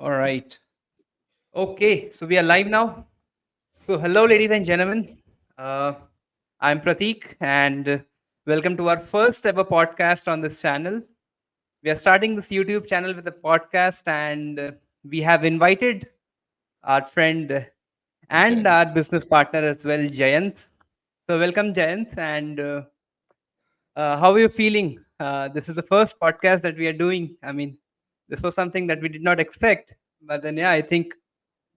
All right. Okay, so we are live now. So, hello, Yeah. ladies and gentlemen. Uh, I'm Pratik, and welcome to our first ever podcast on this channel. We are starting this YouTube channel with a podcast, and we have invited our friend and our Jayant. business partner as well, Jayant. So, welcome, Jayant. And how are you feeling? This is the first podcast that we are doing. I mean, this was something that we did not expect, but then, yeah, I think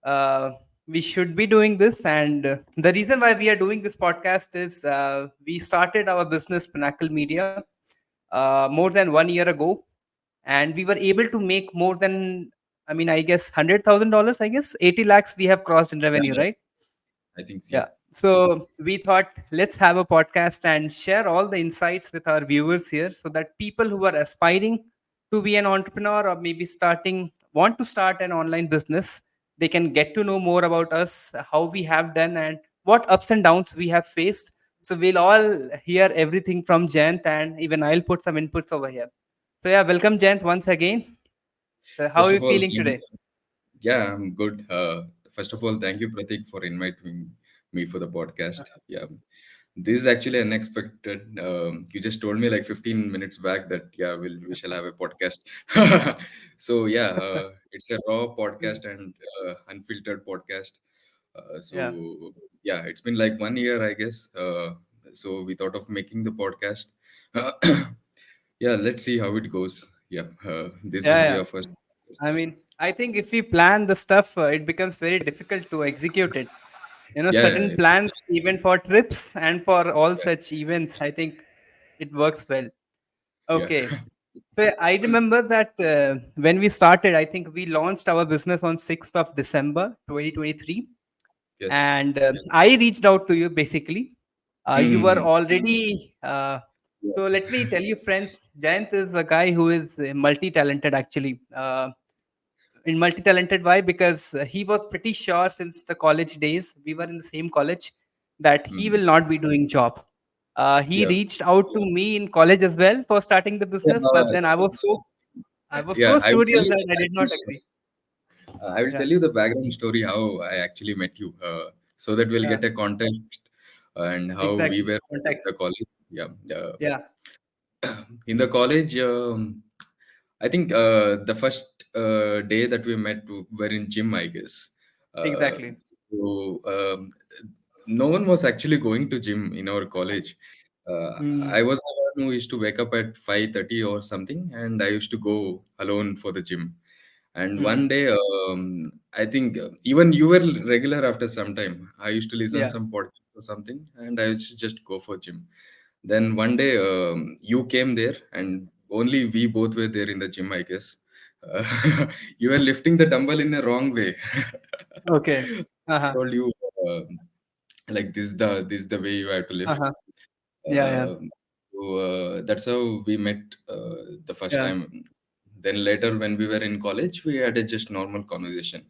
uh, we should be doing this. And the reason why we are doing this podcast is we started our business Pinnacle Media more than 1 year ago, and we were able to make more than, I mean, I guess $100,000. I guess 80 lakhs we have crossed in Yeah, revenue, yeah, right? I think Yeah. yeah. So we thought let's have a podcast and share all the insights with our viewers here so that people who are aspiring to be an entrepreneur or maybe want to start an online business, they can get to know more about us, how we have done, and what ups and downs we have faced. So we'll all hear everything from Jayant, and even I'll put some inputs over here. So yeah, welcome Jayant once again. So how First are you of all, feeling today? yeah, I'm good. First of all, thank you, Pratik, for inviting me for the podcast. Yeah, this is actually unexpected. You just told me like 15 minutes back that yeah, we shall have a podcast. So yeah, it's a raw podcast and unfiltered podcast. Yeah. So yeah, it's been like 1 year, I guess. So we thought of making the podcast. Yeah, let's see how it goes. Yeah, this will Yeah, be yeah. our first. I mean, I think if we plan the stuff, it becomes very difficult to execute it. Yeah, yeah, Certain yeah, plans, even for trips and for all such events, I think it works well. yeah. Okay. So I remember that when we started, I think we launched our business on 6th of December 2023. Yes. And I reached out to you basically. You were Mm-hmm. already. Yeah. So let me tell you, friends, Jayant is a guy who is multi talented actually. In multi-talented, why? Because he was pretty sure since the college days, we were in the same college, that he Mm. will not be doing job. He Yeah. reached out to me in college as well for starting the Yeah, business, but then I was yeah, so I will tell studious you. that I did not agree. I will Yeah, tell you the background story how I actually met you, so that we'll yeah, get a context and how we exactly, were in context. the college. Yeah. Yeah, In the college, I think the first day that we met were in gym, I guess. Uh, exactly. so no one was actually going to gym in our college. Mm, I was the one who used to wake up at 5:30 or something, and I used to go alone for the gym. And one mm, day, I think even you were regular after some time. I used to listen yeah. some podcast or something, and I used to just go for gym. Then one day, you came there, and only we both were there in the gym, I guess. You were lifting the dumbbell in the wrong way. Okay. Uh-huh. Told you like this is the way you have to lift. Uh-huh. Yeah, yeah, Um, so that's how we met the first yeah, time. Then later, when we were in college, we had a just normal conversation.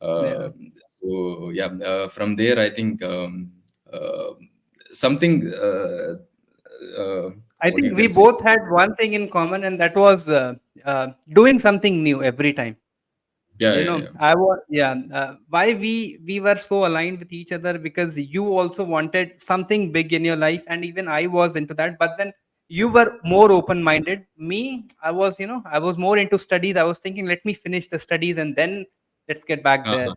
yeah. So yeah, from there, I think uh, something. I What you think we can say? both had one thing in common, and that was doing something new every time. Yeah, yeah, yeah. I was, yeah, why we were so aligned with each other, because you also wanted something big in your life, and even I was into that, but then you were more open minded. Me, I was, I was more into studies. I was thinking, let me finish the studies and then let's get back there. Uh-huh,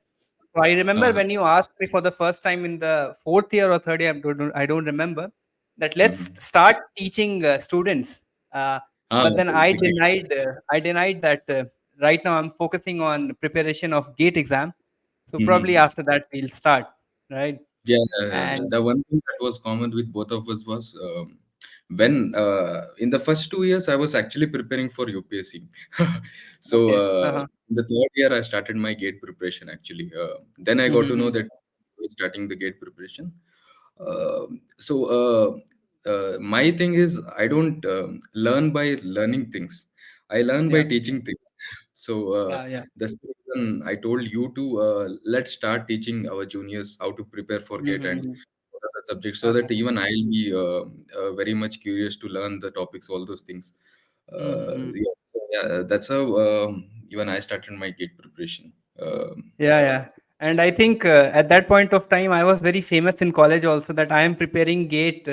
So I remember uh-huh. when you asked me for the first time in the fourth year or third year, I don't remember, that let's Mhm. start teaching students. uh, but then The gig. I denied that. Right now I'm focusing on preparation of gate exam, so probably Mhm. after that we'll start, right? Yeah, And the one thing that was common with both of us was when in the first 2 years I was actually preparing for UPSC. So okay. Uh-huh. in the third year I started my gate preparation actually. Then I got to know Mm-hmm. that I was starting the gate preparation. So my thing is I don't learn by learning things. I learn by Yeah, teaching things. So yeah, yeah. that's the reason I told you to let's start teaching our juniors how to prepare for GATE and Mm-hmm. what are the subjects, so Uh-huh. that even I'll be very much curious to learn the topics, all those things. Mm-hmm. Yeah, so yeah, that's how. even I started my gate preparation. Yeah, yeah. And I think at that point of time, I was very famous in college also that I am preparing GATE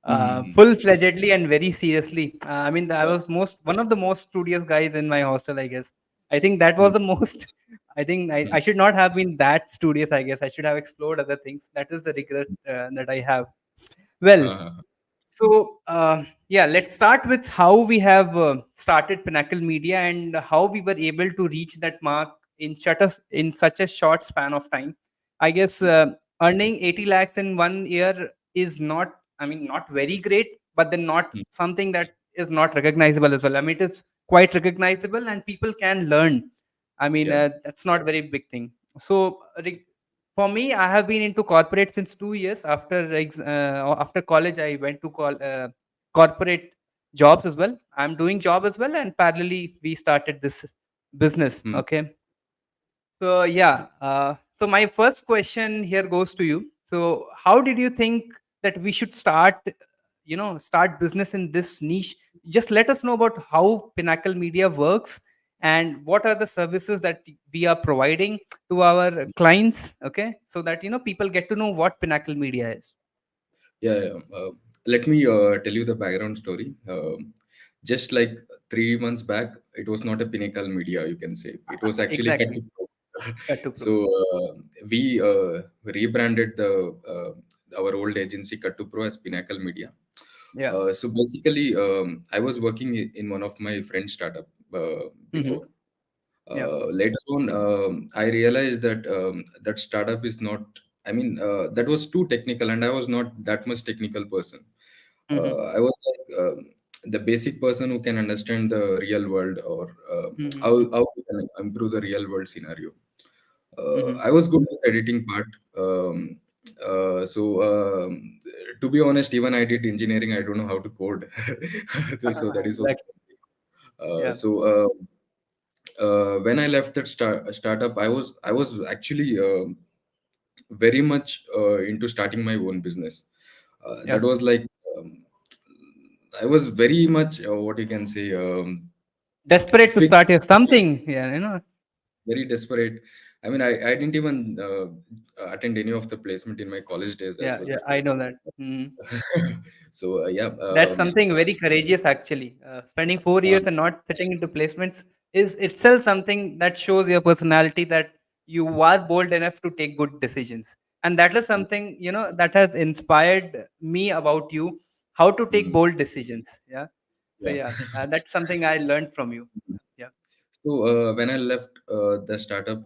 Mhm. full fledgedly and very seriously. I mean, I Yeah. was one of the most studious guys in my hostel, I guess. I think that was the most. I think I should not have been that studious. I guess I should have explored other things. That is the regret that I have. Well, Uh, so, yeah, let's start with how we have started Pinnacle Media and how we were able to reach that mark in such a short span of time. I guess earning 80 lakhs in 1 year is not, I mean, not very great, but then not something that is not recognizable as well. I mean, it is quite recognizable and people can learn. I mean, yeah. that's not very big thing. So, for me, I have been into corporate since 2 years. After college, I went to corporate jobs as well. I'm doing job as well, and parallelly, we started this business. Hmm. Okay, so yeah, so my first question here goes to you. So how did you think that we should start, start business in this niche? Just let us know about how Pinnacle Media works and what are the services that we are providing to our clients. Okay, so that people get to know what Pinnacle Media is. Yeah, yeah. Let me tell you the background story. Just like 3 months back, it was not a Pinnacle Media, you can say. It was actually Cut Exactly. to Pro. Cut to pro. So we rebranded our old agency Cut to Pro as Pinnacle Media. Yeah. So basically, I was working in one of my friend's startup Hmm. before. Yeah. Later on, I realized that that startup is not. I mean, that was too technical, and I was not that much technical person. Hmm. I was like the basic person who can understand the real world or Hmm. how we can improve the real world scenario. Hmm. I was good at editing part. So to be honest, even I did engineering. I don't know how to code. So that is also Exactly. something. Uh, Yeah. so uh, when I left that startup, I was actually very much into starting my own business. Yeah. That was like um, I was very much what you can say Desperate to fixed, start here something. Yeah. very desperate. I mean, I didn't even attend any of the placement in my college days as Yeah. well. Yeah. I know that. Mhm. So yeah, That's something very courageous, actually. Spending 4 years uh, and not sitting into placements is itself something that shows your personality that you are bold enough to take good decisions. And that is something, that has inspired me about you, how to take mm, bold decisions. Yeah. So, yeah. yeah, that's something I learned from you. Yeah. So when I left the startup,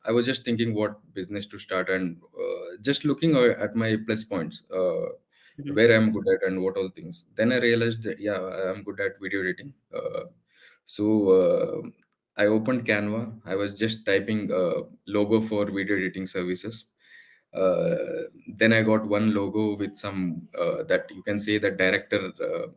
I was just thinking what business to start and just looking at my plus points, Mhm. where I'm good at and what all things. Then I realized that yeah, I'm good at video editing. So I opened Canva. I was just typing logo for video editing services. Then I got one logo with some that you can say that director Uh-huh.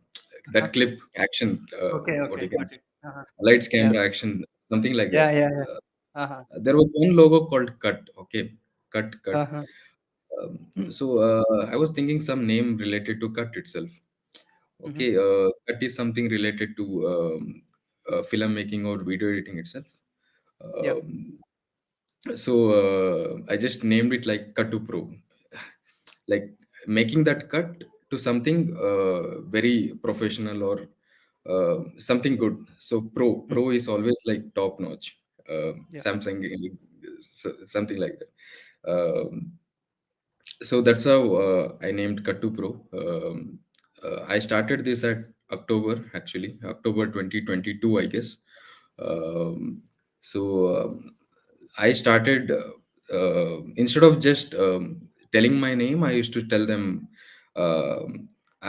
that clip action. Okay. What you Okay. can Got say it. Uh-huh. lights Yeah. camera action something like that. Yeah. Yeah. Yeah. Uh-huh. There was one logo called cut, okay, cut. Uh-huh. So I was thinking some name related to cut itself. Mhm. Okay, cut is something related to film making or video editing itself. Yeah. um, so I just named it like cut to pro, like making that cut to something very professional or something good. So pro Mhm. is always like top notch. Yeah. Samsung something like that. So that's how I named cut to pro. I started this at October, actually October 2022, I guess. um, so I started instead of just telling my name, I used to tell them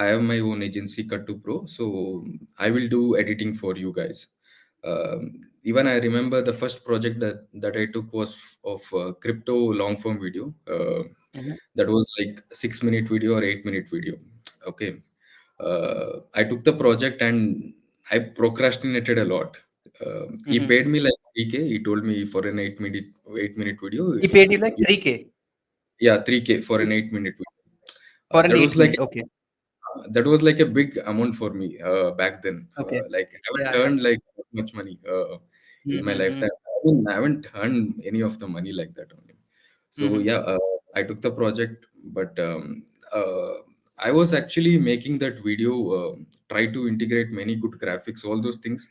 I have my own agency Cut to Pro, so I will do editing for you guys. Even I remember the first project that I took was of crypto long form video. Mhm. That was like 6 minute video or 8 minute video. Okay, I took the project and I procrastinated a lot. He Mhm. paid me like 3K. He told me for an 8 minute video, He paid you like 3K yeah, 3K for an 8 minute video. for an That was 8 minute. like Okay. a big amount for me back then. Okay. Like I Yeah. haven't Yeah. earned like that much money. in my Mm-hmm. lifetime. I mean, I haven't earned any of the money like that only. So Mm-hmm. yeah, I took the project, but I was actually making that video, try to integrate many good graphics, all those things,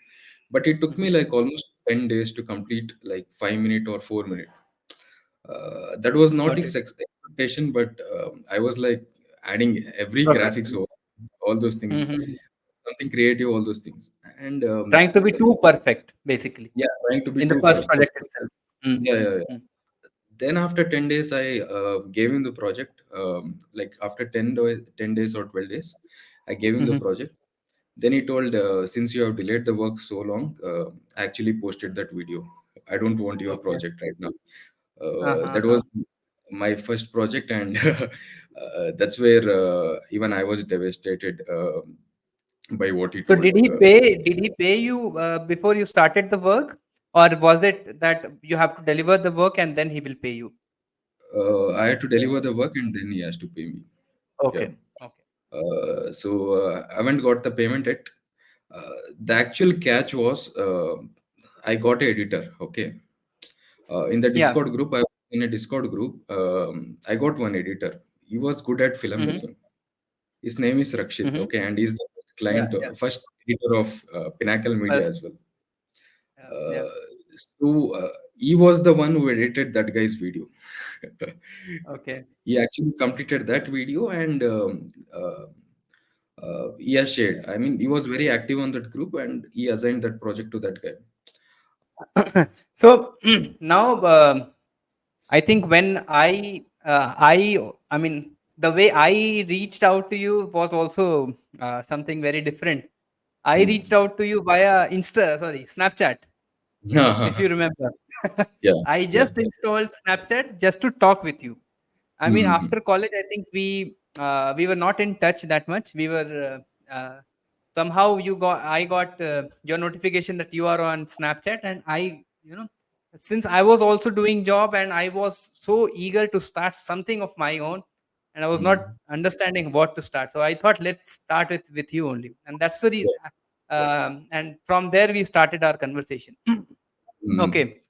but it took me Mm-hmm. like almost 10 days to complete like 5 minute or 4 minute. That was not Got his it. expectation, but I was like adding every graphics Perfect. over all those things, Mm-hmm. something creative, all those things, and Trying to be too perfect, basically, yeah, trying to be in the too first perfect. project itself. Yeah, Mm-hmm. yeah, yeah. Then after 10 days, I gave him the project. Like after 10 days or 12 days, I gave him the Mm-hmm. project. Then he told, since you have delayed the work so long, I actually posted that video. I don't want your Okay. project right now. That Uh-huh. was my first project, and that's where even I was devastated by what he So told. did he pay? Did he pay you before you started the work, or was it that you have to deliver the work and then he will pay you? I had to deliver the work, and then he has to pay me. Yeah. Okay. Okay. I haven't got the payment yet. The actual catch was, I got an editor. Okay. In the Yeah. Discord group, I was in a Discord group. I got one editor. He was good at Mm-hmm. filmmaking. His name is Rakshit. Mm-hmm. Okay, and he's the first Yeah. client, Yeah. first editor of Pinnacle Media First. as well. Yeah. Yeah. Uh, he was the one who edited that guy's video. Okay. He actually completed that video, and he has shared. I mean, he was very active on that group, and he assigned that project to that guy. So now, I think when I mean, the way I reached out to you was also something very different. I Hmm. reached out to you via Snapchat, if you remember. Yeah, I yeah. just installed Snapchat just to talk with you. I mean, Hmm. after college, I think we were not in touch that much. We were somehow I got your notification that you are on Snapchat, and since I was also doing job and I was so eager to start something of my own, and I was not Hmm. understanding what to start. So I thought, let's start with you only, and that's the reason. Yes. And from there we started our conversation. Hmm. Okay.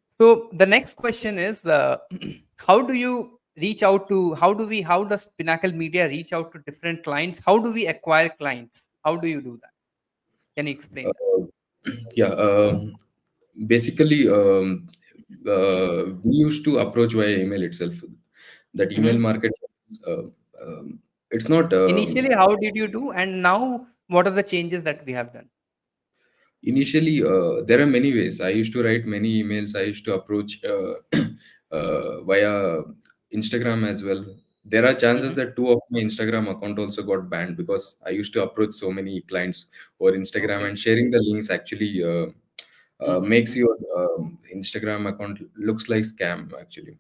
So the next question is, how do you reach out to? How does Pinnacle Media reach out to different clients? How do we acquire clients? How do you do that? Can you explain that? Uh, yeah. Basically, we used to approach via email itself. That email Mhm. market, uh, it's not. Initially, how did you do, and now what are the changes that we have done? Initially, there are many ways. I used to write many emails. I used to approach via Instagram as well. There are chances Mhm. that two of my Instagram account also got banned because I used to approach so many clients over Instagram, Okay. and sharing the links actually makes Mhm. your Instagram account looks like scam actually.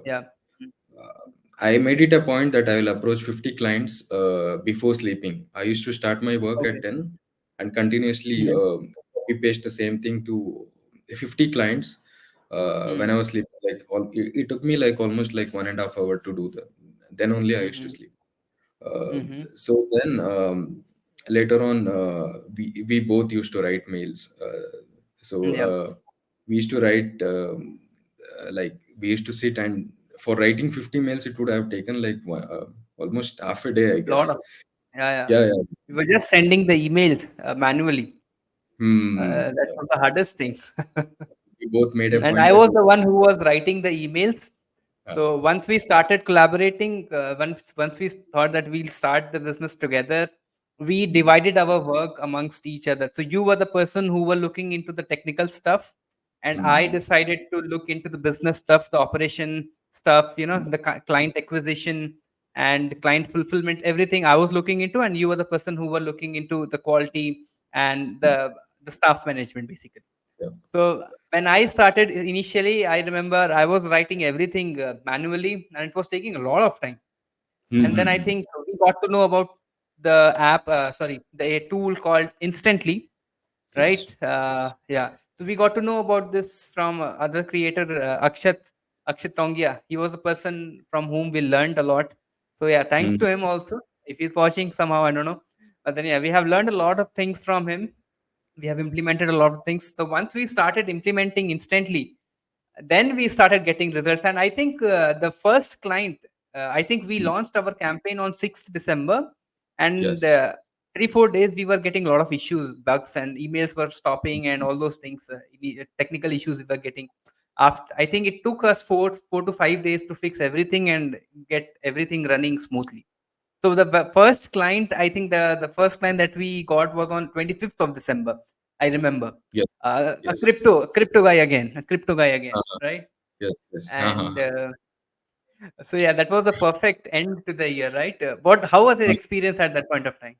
Yeah. Mm. I made it a point that I will approach 50 clients before sleeping. I used to start my work Okay. at 10 and continuously Mhm. copy paste the same thing to 50 clients when I Mm. was sleeping. It took me like almost like 1.5 hours to do that. Then only I used to Mhm. sleep. Uh, Mhm. so then later on, we both used to write mails. Yeah. We used to write like we used to sit, and for writing 50 mails, it would have taken like almost half a day, I Lot guess. of yeah. Yeah, yeah. We were just sending the emails manually. That Yeah. was the hardest thing. We both made a And point I that was the one who was writing the emails. uh, So once we started collaborating, once we thought that we'll start the business together, we divided our work amongst each other. So you were the person who were looking into the technical stuff, and I mm, decided to look into the business stuff, the operation stuff, the client acquisition and client fulfillment, everything I was looking into, and you were the person who were looking into the quality and the staff management, basically. yeah. So when I started initially, I remember I was writing everything manually, and it was taking a lot of time. And then I Mm-hmm. think we got to know about the app, the a tool called Instantly, Yes. right? Yeah. So we got to know about this from other creator, Akshat Tongia. He was a person from whom we learned a lot. So yeah, thanks Mm, to him also. If he's watching somehow, I don't know. But then yeah, we have learned a lot of things from him. We have implemented a lot of things. So once we started implementing instantly, then we started getting results. And I think the first client, I think we Mm. launched our campaign on 6th December, and Yes. 3 4 days we were getting a lot of issues, bugs, and emails were stopping, and all those things. Technical issues we were getting. After, I think it took us 4 to 5 days to fix everything and get everything running smoothly. So the first client, I think the first client that we got was on 25th of December. I remember. Yes. A Yes. crypto guy again, Uh-huh. right? Yes. Yes. And so yeah, that was a perfect end to the year, right? What? How was the experience at that point of time?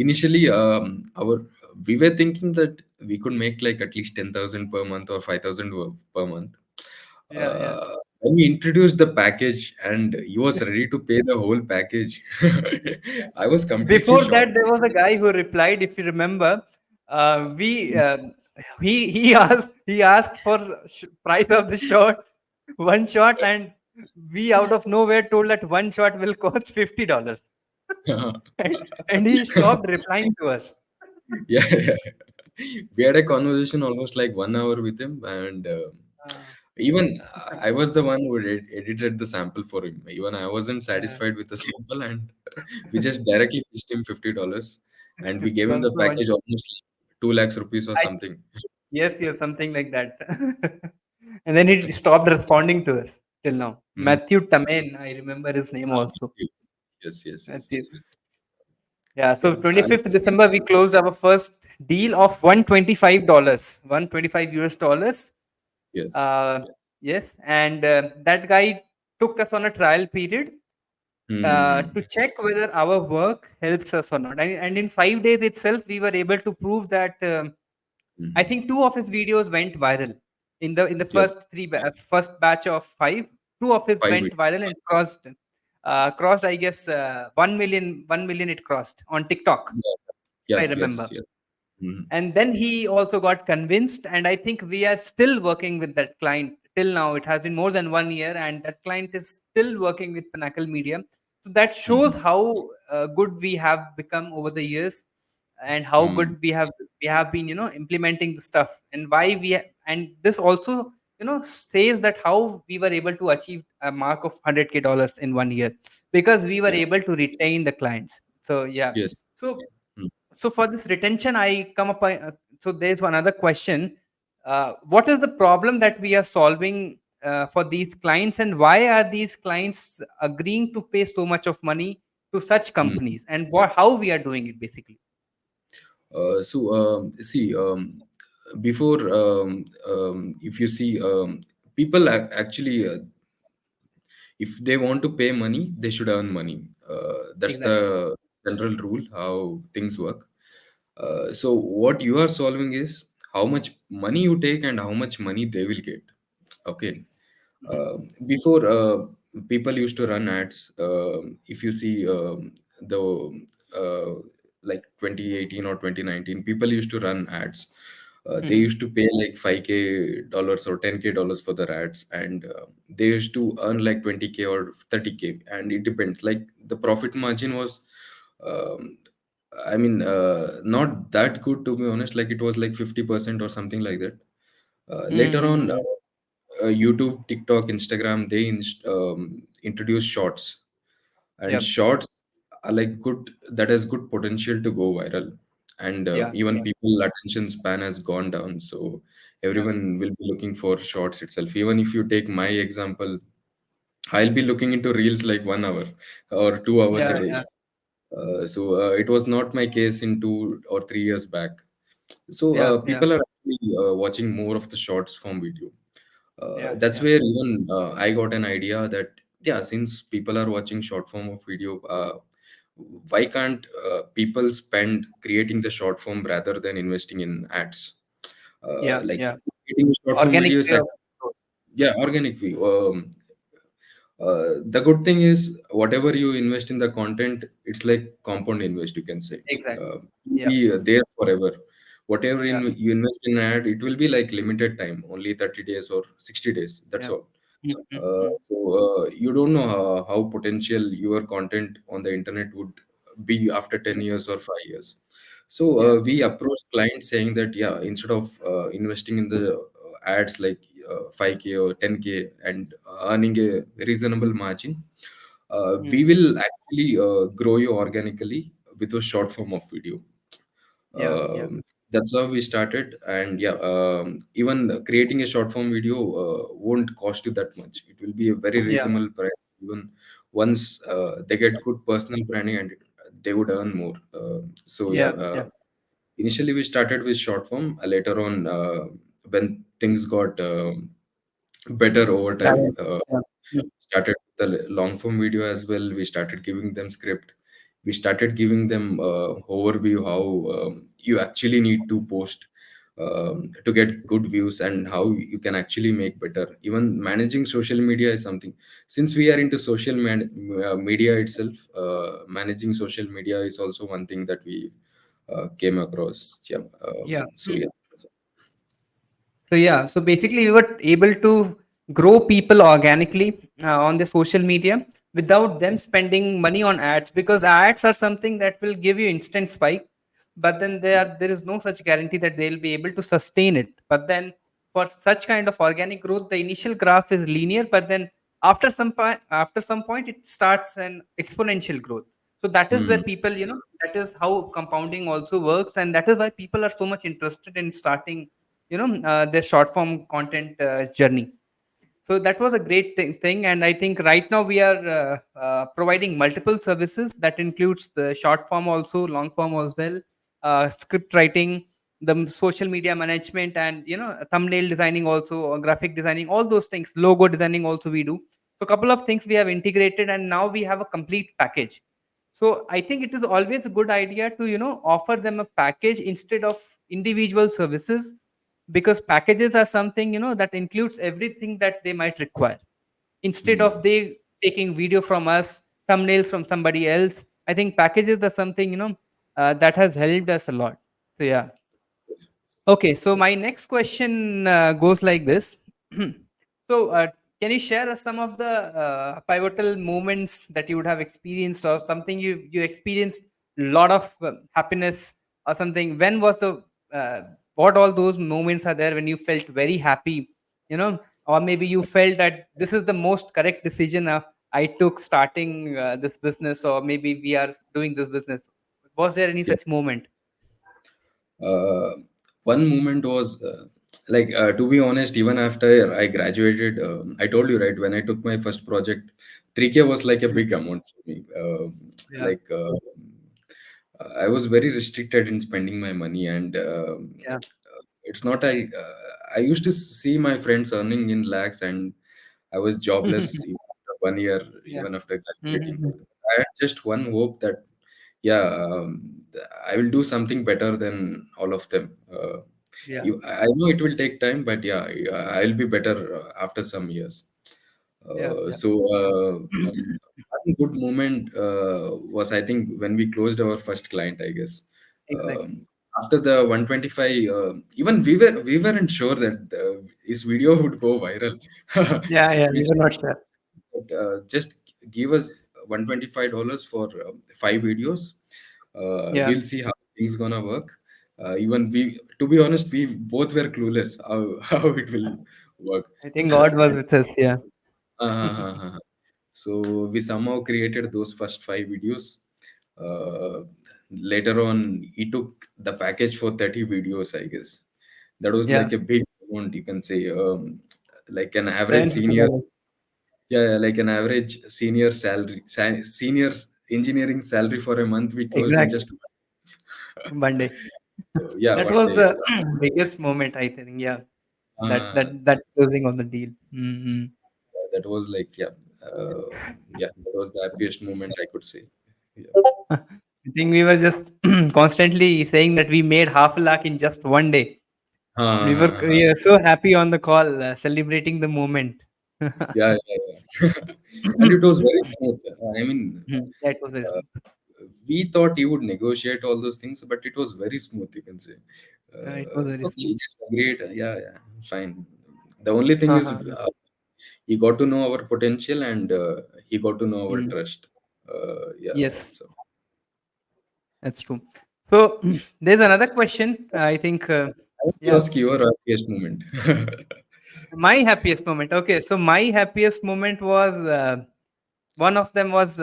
Initially, our we were thinking that we could make like at least 10,000 per month or 5,000 per month. Yeah, yeah. When we introduced the package and he was ready to pay the whole package, I was completely Before shocked. that, there was a guy who replied, if you remember. We he asked for price of the shot, one shot, and we out of nowhere told that one shot will cost $50, and he stopped replying to us. Yeah, yeah. We had a conversation almost like 1 hour with him, and Uh, even I was the one who edited the sample for him. Even I wasn't yeah, satisfied with the sample, and we just directly pitched him $50, and we gave him comes the to one. package almost like 2 lakhs rupees or I, something. yes, yes, something like that. And then he stopped responding to us till now. Mhm. Matthew Tamen, I remember his name also. Yes, yes, yes. Matthew. Yeah, so Yeah, and 25th December, we closed our first deal of $125, 125 US dollars. yes. Uh, yes, and that guy took us on a trial period to Hmm. check whether our work helps us or not. And in 5 days itself, we were able to prove that. I Hmm. think two of his videos went viral in the Yes, first batch of five. Two of his five went weeks. viral and crossed, I guess, 1 million it crossed on TikTok, Yeah, if I yeah, remember. yes, yes. Hmm. And then he also got convinced, and I think we are still working with that client till now. It has been more than 1 year, and that client is still working with Pinnacle Media. So that shows Hmm. how good we have become over the years, and how Hmm. good we have been, implementing the stuff, and why and this also, says that how we were able to achieve a mark of $100K in 1 year, because we were Yeah. able to retain the clients. So yeah. Yes. So Hmm. so for this retention, so there's one other question. What is the problem that we are solving for these clients, and why are these clients agreeing to pay so much of money to such Hmm. companies, and how we are doing it basically? See, before if you see, people actually, if they want to pay money, they should earn money. That's Exactly. the general rule how things work. So what you are solving is how much money you take and how much money they will get. Okay. Mhm. Before, people used to run ads. If you see, the like 2018 or 2019, people used to run ads. They Mhm. used to pay like 5K dollars or 10K dollars for their ads, and they used to earn like 20K or 30K, and it depends. Like the profit margin was, um, I mean, not that good, to be honest. Like it was like 50% or something like that. Later on, Mhm. YouTube, TikTok, Instagram, they introduce shorts, and Yep. shorts are like good. That has good potential to go viral, and Yeah. even Yeah. people attention span has gone down. So Yeah. everyone will be looking for shorts itself. Even if you take my example, I'll be looking into reels like 1 hour or 2 hours a Yeah. day. Yeah. It was not my case in 2 or 3 years back. So Yeah. Yeah. people are actually watching more of the shorts form video. Yeah. That's Yeah. where even I got an idea that, yeah, since people are watching short form of video, why can't people spend creating the short form rather than investing in ads? Yeah. Like Yeah. creating a short form Organic video is way of. yeah, organic view. The good thing is whatever you invest in the content, it's like compound invest, you can say. Exactly. Uh, Yeah. be there forever. Whatever Yeah. you invest in ad, it will be like limited time, only 30 days or 60 days. That's Yeah. all. Mm-hmm. You don't know how potential your content on the internet would be after 10 years or 5 years. So Yeah. we approached clients saying that, yeah, instead of investing in the ads like 5K or 10K and earning a reasonable margin, we Mm. will actually grow you organically with a short form of video. Yeah. Yeah. That's how we started, and yeah, even creating a short form video won't cost you that much. It will be a very Yeah. reasonable price. Even once they get good personal branding, and they would earn more. So yeah, Yeah. Yeah. initially we started with short form. Later on, when things got better over time, Balance. Yeah. Mm. started the long form video as well. We started giving them script. We started giving them overview how you actually need to post to get good views, and how you can actually make better. Even managing social media is something. Since we are into media itself, managing social media is also one thing that we came across. Yeah. Yeah. So yeah. So yeah, so basically we were able to grow people organically on the social media without them spending money on ads, because ads are something that will give you instant spike, but then there is no such guarantee that they'll be able to sustain it. But then for such kind of organic growth, the initial graph is linear, but then after some point it starts an exponential growth. So that is where Hmm. people, that is how compounding also works, and that is why people are so much interested in starting their short form content journey. So that was a great thing, and I think right now we are providing multiple services that includes the short form also, long form as well, script writing, the social media management, and thumbnail designing also, or graphic designing, all those things, logo designing also we do. So a couple of things we have integrated, and now we have a complete package. So I think it is always a good idea to offer them a package instead of individual services, because packages are something that includes everything that they might require, instead of Hmm. they taking video from us, thumbnails from somebody else. I think packages are something that has helped us a lot. So yeah. Okay, so my next question goes like this. So, can you share us some of the pivotal moments that you would have experienced, or something you experienced a lot of happiness, or something? When was the what all those moments are there when you felt very happy, or maybe you felt that this is the most correct decision I took starting this business, or maybe we are doing this business. Was there any Yeah. such moment? Uh, One moment was to be honest, even after I graduated, I told you, right, when I took my first project, 3K was like a Mm. big amount for me. Yeah, Like I was very restricted in spending my money, and yeah, it's not I used to see my friends earning in lakhs, and I was jobless even after 1 year, yeah. even after graduating. Mhm. I had just one hope that, yeah, I will do something better than all of them. Yeah, I know it will take time, but yeah, I'll be better after some years. yeah, yeah. So one good moment was, I think, when we closed our first client, I guess. Exactly. Um, After the 125, even we weren't sure that his video would go viral. Yeah, yeah. We We were not sure. just give us $125 for 5 videos. Yeah, We'll see how things gonna work. Even we, to be honest, we both were clueless how, how it will work. I think God was with us. Yeah. Uh, so we somehow created those first 5 videos. Uh, Later on, he took the package for 30 videos, I guess. That was Yeah. like a big amount, you can say. Like an average senior, $750. yeah, like an average senior salary, senior engineering salary for a month, we closed in just Exactly. One day. yeah, That one was day. the biggest moment, I think. Yeah. That Uh, that that closing on the deal. Hmm. that was like, yeah, yeah, that was the happiest moment, I could say. Yeah. I think we were just constantly saying that we made half a lakh in just one day. And Uh, we were so happy on the call, celebrating the moment. yeah, yeah, yeah. And it was very smooth. I mean, Mhm. Yeah, it was very uh, smooth. we thought he would negotiate all those things, but it was very smooth, you can say. It was very Okay, smooth. just agreed. Yeah, yeah, fine. The only thing is, Uh-huh. he got to know our potential, and he got to know our Mm. trust. Yeah, Yes, so that's true. So there's another question. I think, I want to yeah, ask your happiest moment. my happiest moment. Okay, so my happiest moment was one of them was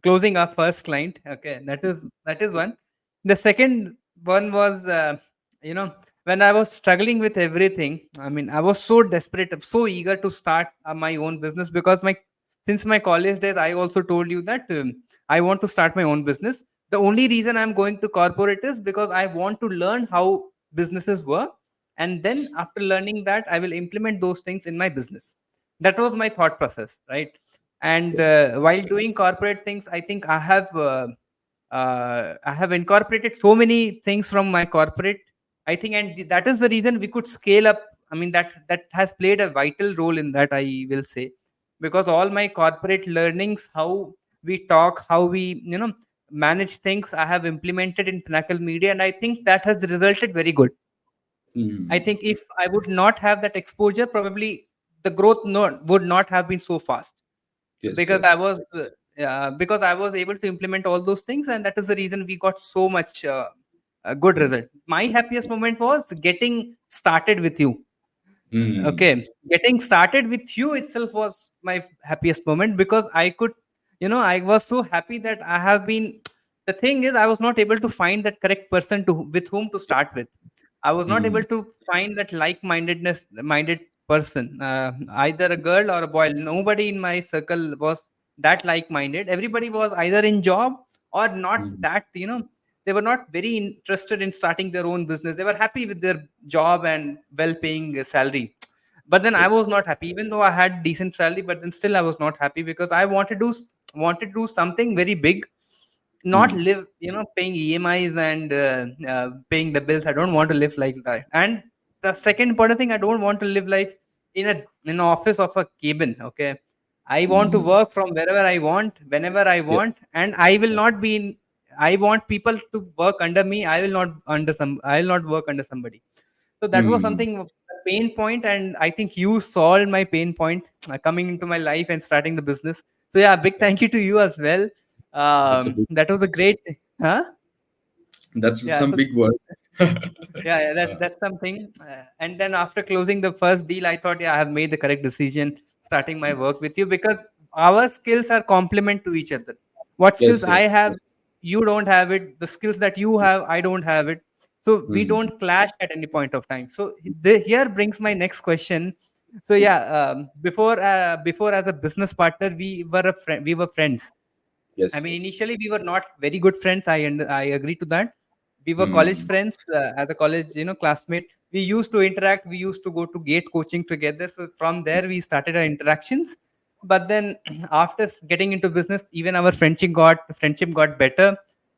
closing our first client. Okay, that is one. The second one was, when I was struggling with everything. I mean, I was so desperate, so eager to start my own business, because my since my college days, I also told you that I want to start my own business. The only reason I'm going to corporate is because I want to learn how businesses work, and then after learning that, I will implement those things in my business. That was my thought process, right? And Yes. while doing corporate things, I think I have incorporated so many things from my corporate, I think, and that is the reason we could scale up. I mean, that has played a vital role in that, I will say, because all my corporate learnings, how we talk, how we manage things, I have implemented in Pinnacle Media, and I think that has resulted very good. I Mm. think if I would not have that exposure, probably the growth would not have been so fast, Yes, because yes. I was able to implement all those things, and that is the reason we got so much a good result. My happiest moment was getting started with you. Mm. Okay, getting started with you itself was my happiest moment, because I could, I was so happy that I have been. The thing is, I was not able to find that correct person to with whom to start with. I was not Mm. able to find that minded person, either a girl or a boy. Nobody in my circle was that like-minded. Everybody was either in job or not Mm. that, they were not very interested in starting their own business. They were happy with their job and well-paying salary. But then I Yes. was not happy, even though I had decent salary. But then still, I was not happy, because I wanted to do something very big, not Mm. live, paying EMIs and paying the bills. I don't want to live like that. And the second important thing, I don't want to live life in an office of a cabin. Okay, I want to Mm. work from wherever I want, whenever I Yes. want, and I will not be in. I want people to work under me. I will not work under somebody. So that was Mm. something, a pain point, and I think you solved my pain point, coming into my life and starting the business. So yeah, big Yeah. thank you to you as well. That's a big. That was a great, huh? That's Yeah. some So big word. yeah, Uh, that's something. And then after closing the first deal, I thought, yeah, I have made the correct decision starting my work with you, because our skills are complement to each other. What skills yes. I Yes. have, you don't have it. The skills that you have, I don't have it. So we Mm. don't clash at any point of time. So here brings my next question. So yeah, before as a business partner, we were friends. I Yes. mean, Yes. initially we were not very good friends. I agree to that. We were college Mm. friends, as a college, classmate. We used to interact. We used to go to gate coaching together. So from there we started our interactions. But then after getting into business, even our friendship got better,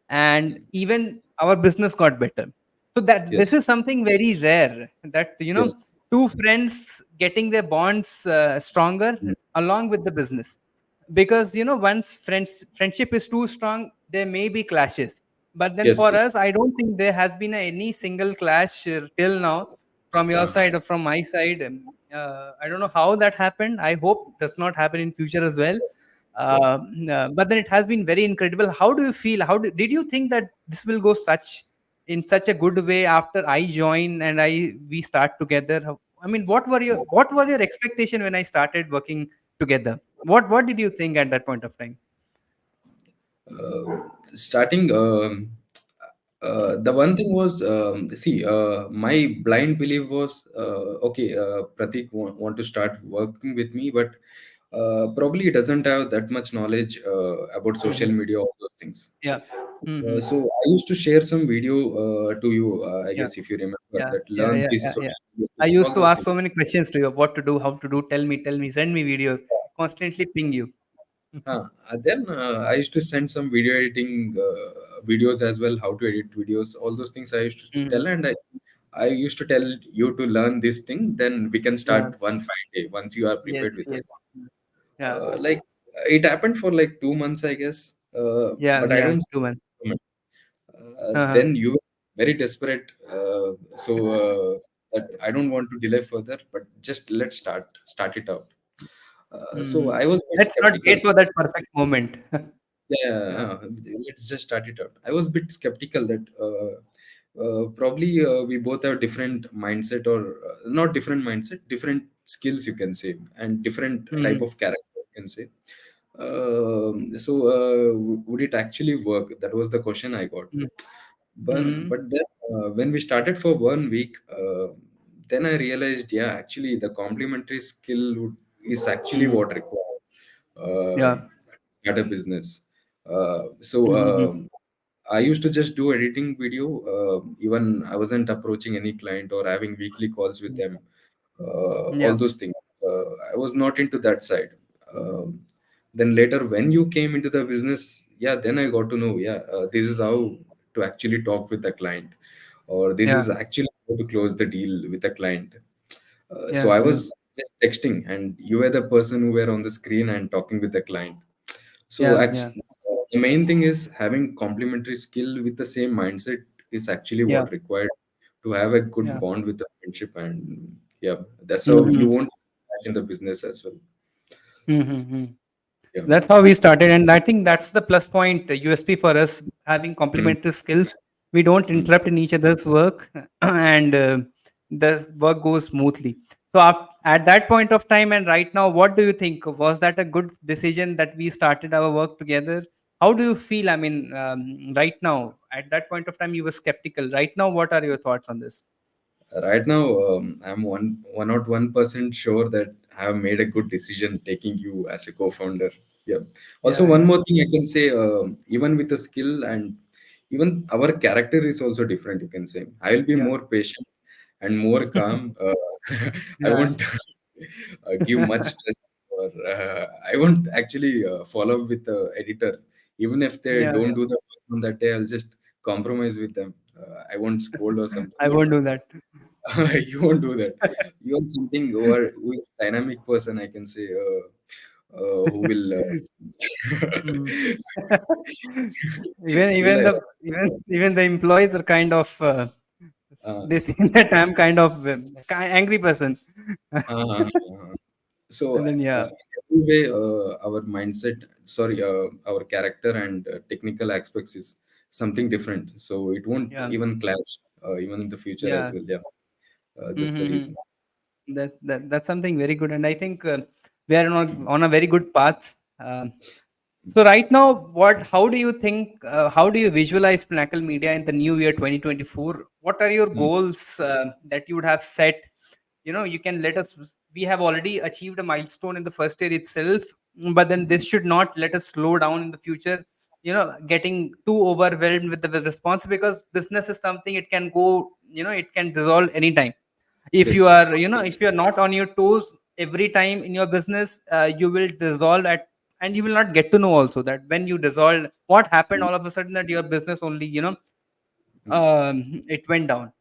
and even our business got better. So that this Yes. is something very rare, that Yes. two friends getting their bonds stronger Mm. along with the business, because once friendship is too strong, there may be clashes. But then Yes. for Yes. us, I don't think there has been any single clash till now, from your Uh-huh. side or from my side. I don't know how that happened. I hope does not happen in future as well. Yes. But then it has been very incredible. How do you feel? Did you think that this will go in such a good way after I join and we start together? I mean, what was your expectation when I started working together? What did you think at that point of time? Starting the one thing was, see, my blind belief was, okay, Pratik want to start working with me, but probably he doesn't have that much knowledge about social Mhm. media, all those things. Yeah. Hmm. So I used to share some video to you, I Yeah. guess, if you remember, Yeah. that Yeah. learn Yeah. this Yeah. Yeah. social media I things, used all to those ask things. so many questions to you: what to do, how to do. Tell me, send me videos. Constantly ping you. Then I used to send some video editing videos as well, how to edit videos, all those things I used to Mhm. tell, and I used to tell you to learn this thing, then we can Yeah. start one fine day once you are Yes. prepared with it. Yes. Yeah. Like it happened for like 2 months, I guess, Yeah. but I Yeah. don't. 2 months. Uh-huh. Then you were very desperate, that I don't want to delay further, but just let's start it up. So Hmm. I was very Let's not skeptical. wait for that perfect moment. Yeah, Yeah. let's just start it out. I was a bit skeptical that probably we both have different mindset, or not different mindset, different skills, you can say, and different type Mm-hmm. of character, you can say. Would it actually work? That was the question I got. Mm-hmm. But then when we started for 1 week, then I realized, yeah, actually the complementary is actually Mm-hmm. what required Yeah. start a business. Mm-hmm. I used to just do editing video. Even I wasn't approaching any client or having weekly calls with them. All Yeah. those things. I was not into that side. Um, then later, when you came into the business, yeah, then I got to know, yeah, this is how to actually talk with the client, or this Yeah. is actually how to close the deal with the client. So Yeah. I Yeah. was just texting, and you were the person who were on the screen and talking with the client. So Yeah. Yeah. actually, the main thing is having complementary skill with the same mindset is actually Yeah. what required to have a good Yeah. bond with the friendship, and yeah, that's how Mm-hmm. you won't back in the business as well. Mm-hmm. Yeah. That's how we started, and I think that's the plus point, USP for us, having Mm, complementary skills. We don't mm. interrupt in each other's work, and the work goes smoothly. So at that point of time and right now, what do you think? Was that a good decision that we started our work together? How do you feel? I mean, right now, at that point of time, you were skeptical. Right now, what are your thoughts on this? Right now, I'm one not 1% sure that I have made a good decision taking you as a co-founder. Yeah. Also, Yeah, one yeah, more thing I can say, even with the skill and even our character is also different. You can say I will be yeah, more patient and more calm. I yeah, won't give much stress, or I won't actually follow up with the editor. Even if they yeah, don't yeah. do the work on that day, I'll just compromise with them. I won't scold or something, I but won't do that. you won't do that. You want something who is dynamic person, I can say, who will Mm. even will even the even the employees are kind of uh, they think that I'm kind of angry person. uh, so And then yeah, every way our mindset, sorry, our character and technical aspects is something different. So it won't yeah, even clash, even in the future as yeah. well. Yeah, that's the Mm-hmm. reason. That's something very good, and I think we are on a very good path. So right now, how do you think? How do you visualize Pinnacle Media in the new year 2024? What are your Mm. goals that you would have set? You can let us. We have already achieved a milestone in the first year itself, but then this should not let us slow down in the future. Getting too overwhelmed with the response, because business is something, it can go. It can dissolve anytime. If you Yes, yes. are if you are not on your toes every time in your business, you will dissolve at, and you will not get to know also that when you dissolve, what happened Mm, all of a sudden, that your business only mm. it went down.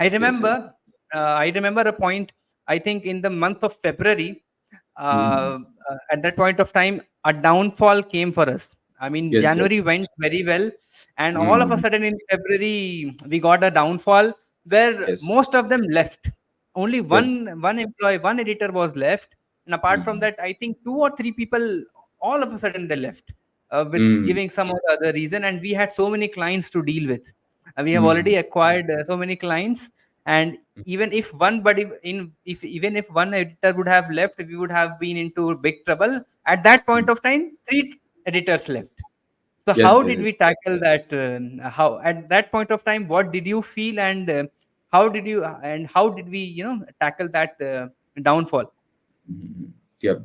I Yes, yes. remember, I remember a point. I think in the month of February, Mm. at that point of time, a downfall came for us. I mean, Yes, yes. January went very well, and all of a Mm. sudden in February we got a downfall where Yes, most of them left. Only yes. one employee, one editor was left, and apart from Mm. that, I think two or three people, all of a sudden they left, with Mm. giving some or the other reason, and we had so many clients to deal with. We have Mm. already acquired so many clients, and even if even if one editor would have left, we would have been into big trouble. At that point Mm. of time, three editors left. So Yes, how yes, did yes. we tackle that? How at that point of time, what did you feel, and how did we tackle that downfall? Mhm. Yeah.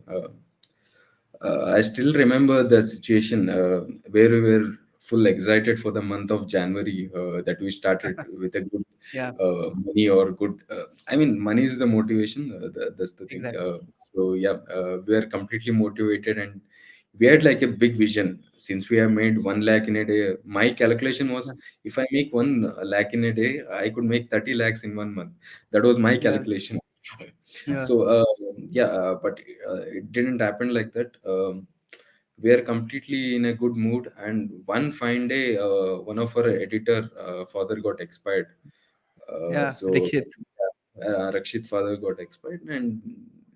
I still remember the situation where we were full excited for the month of January, that we started with a good Yeah, money or good. I mean, money is the motivation. That's the thing. exactly. So yeah, we were completely motivated, and we had like a big vision. Since we have made 1 lakh in a day, my calculation was, Yeah, if I make 1 lakh in a day, I could make 30 lakhs in 1 month. That was my yeah, calculation. yeah, So yeah, but it didn't happen like that. We are completely in a good mood, and one fine day, one of our editor father got expired. yeah. So Rikshit. Rakshit father got expired, and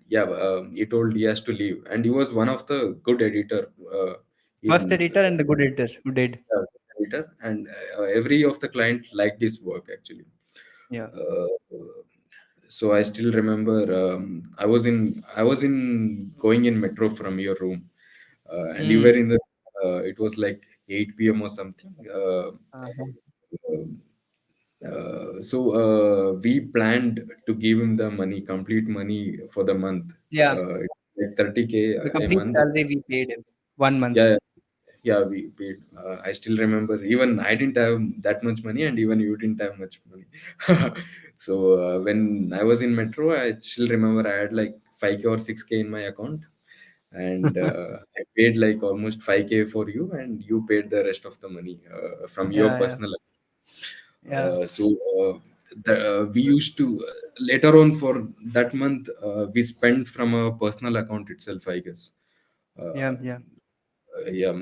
yeah, he told he has to leave, and he was one of the good editor. First in editor and the good editor who did. editor, and every of the client liked his work actually. Yeah. Uh, so I still remember I was in going in metro from your room, and you were Mm. in the it was like 8 p.m. or something. Uh-huh. We planned to give him the money, complete money for the month, Yeah. like 30K The a complete month. salary we paid him 1 month. Yeah, yeah, we paid. I still remember. Even I didn't have that much money, and even you didn't have much money. So when I was in metro, I still remember I had like 5K or 6K in my account, and I paid like almost 5K for you, and you paid the rest of the money from your Yeah, yeah, personal. yeah, We used to later on for that month we spent from a personal account itself, I guess. yeah, Uh, yeah,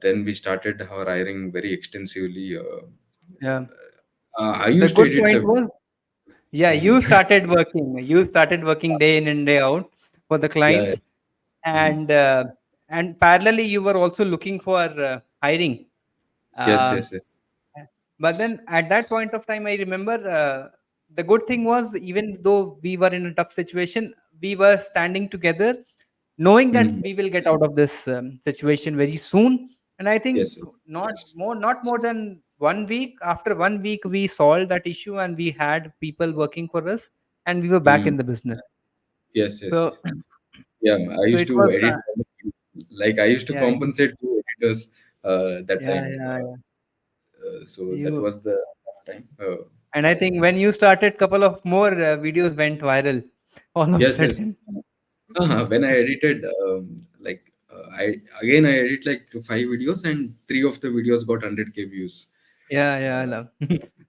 then we started our hiring very extensively. yeah. I The used to good edit point the. was, yeah, you Mhm. started working. You started working day in and day out for the Yeah, yeah. clients, Mhm. and parallelly you were also looking for hiring. Yes, Uh, yes, yes. but then at that point of time, I remember the good thing was, even though we were in a tough situation, we were standing together, knowing that Mhm. we will get out of this situation very soon. And I think Yes, yes. not more than 1 week. After 1 week, we solved that issue, and we had people working for us, and we were back Mhm. in the business. Yes, yes. So, Yeah, I so used it to was, edit. Like I used to yeah, compensate to editors that yeah, time. yeah, yeah. So that You was the time. And I think when you started, couple of more videos went viral all of a Yes, yes. sudden. When I edited, I edit like 5 videos, and three of the videos got 100K views. Yeah, yeah, I Uh, love.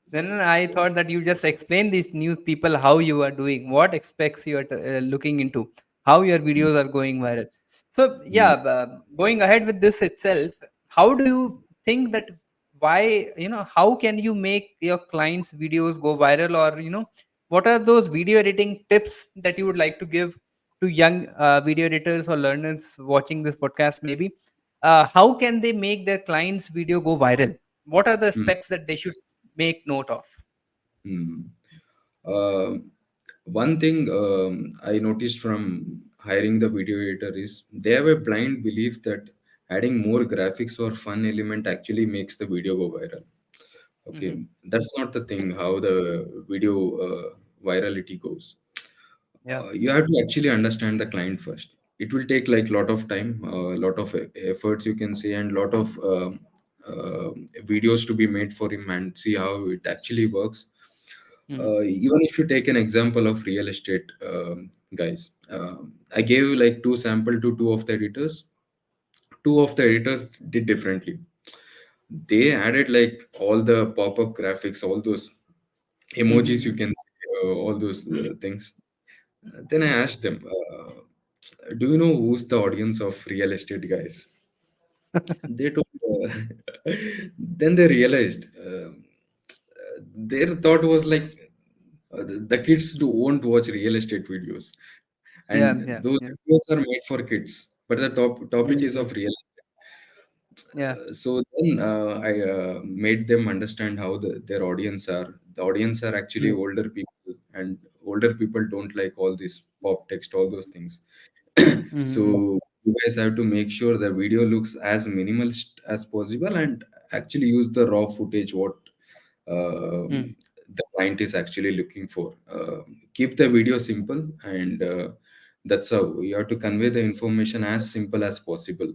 Then I so, thought that you just explain these new people how you are doing, what aspects you are looking into, how your mm, videos are going viral. So mm, yeah, going ahead with this itself, how do you think that, why, how can you make your clients' videos go viral, or what are those video editing tips that you would like to give to young video editors or learners watching this podcast? Maybe how can they make their clients' video go viral? What are the mm, aspects that they should make note of? mm. One thing I noticed from hiring the video editor is they have a blind belief that adding more graphics or fun element actually makes the video go viral. Hmm. Okay, that's not the thing. How the video virality goes. Yeah. You have to actually understand the client first. It will take like lot of time, a lot of efforts, you can say, and lot of videos to be made for him and see how it actually works. Hmm. Even if you take an example of real estate guys, I gave like two sample to two of the editors. Two of the editors did differently. They added like all the pop-up graphics, all those emojis, you Hmm. can see, all those things. Then I asked them, "Do you know who's the audience of real estate guys?" They told. Then they realized their thought was like the kids won't watch real estate videos, and Yeah. Yeah. those Yeah. videos are made for kids. But the topic is Hmm. of real. Yeah. So then I made them understand how their audience are. The audience are actually Hmm. older people, and older people don't like all this pop text, all those things. Hmm. So you guys have to make sure the video looks as minimalist as possible, and actually use the raw footage what Hmm. the client is actually looking for. Keep the video simple, and that's how you have to convey the information as simple as possible.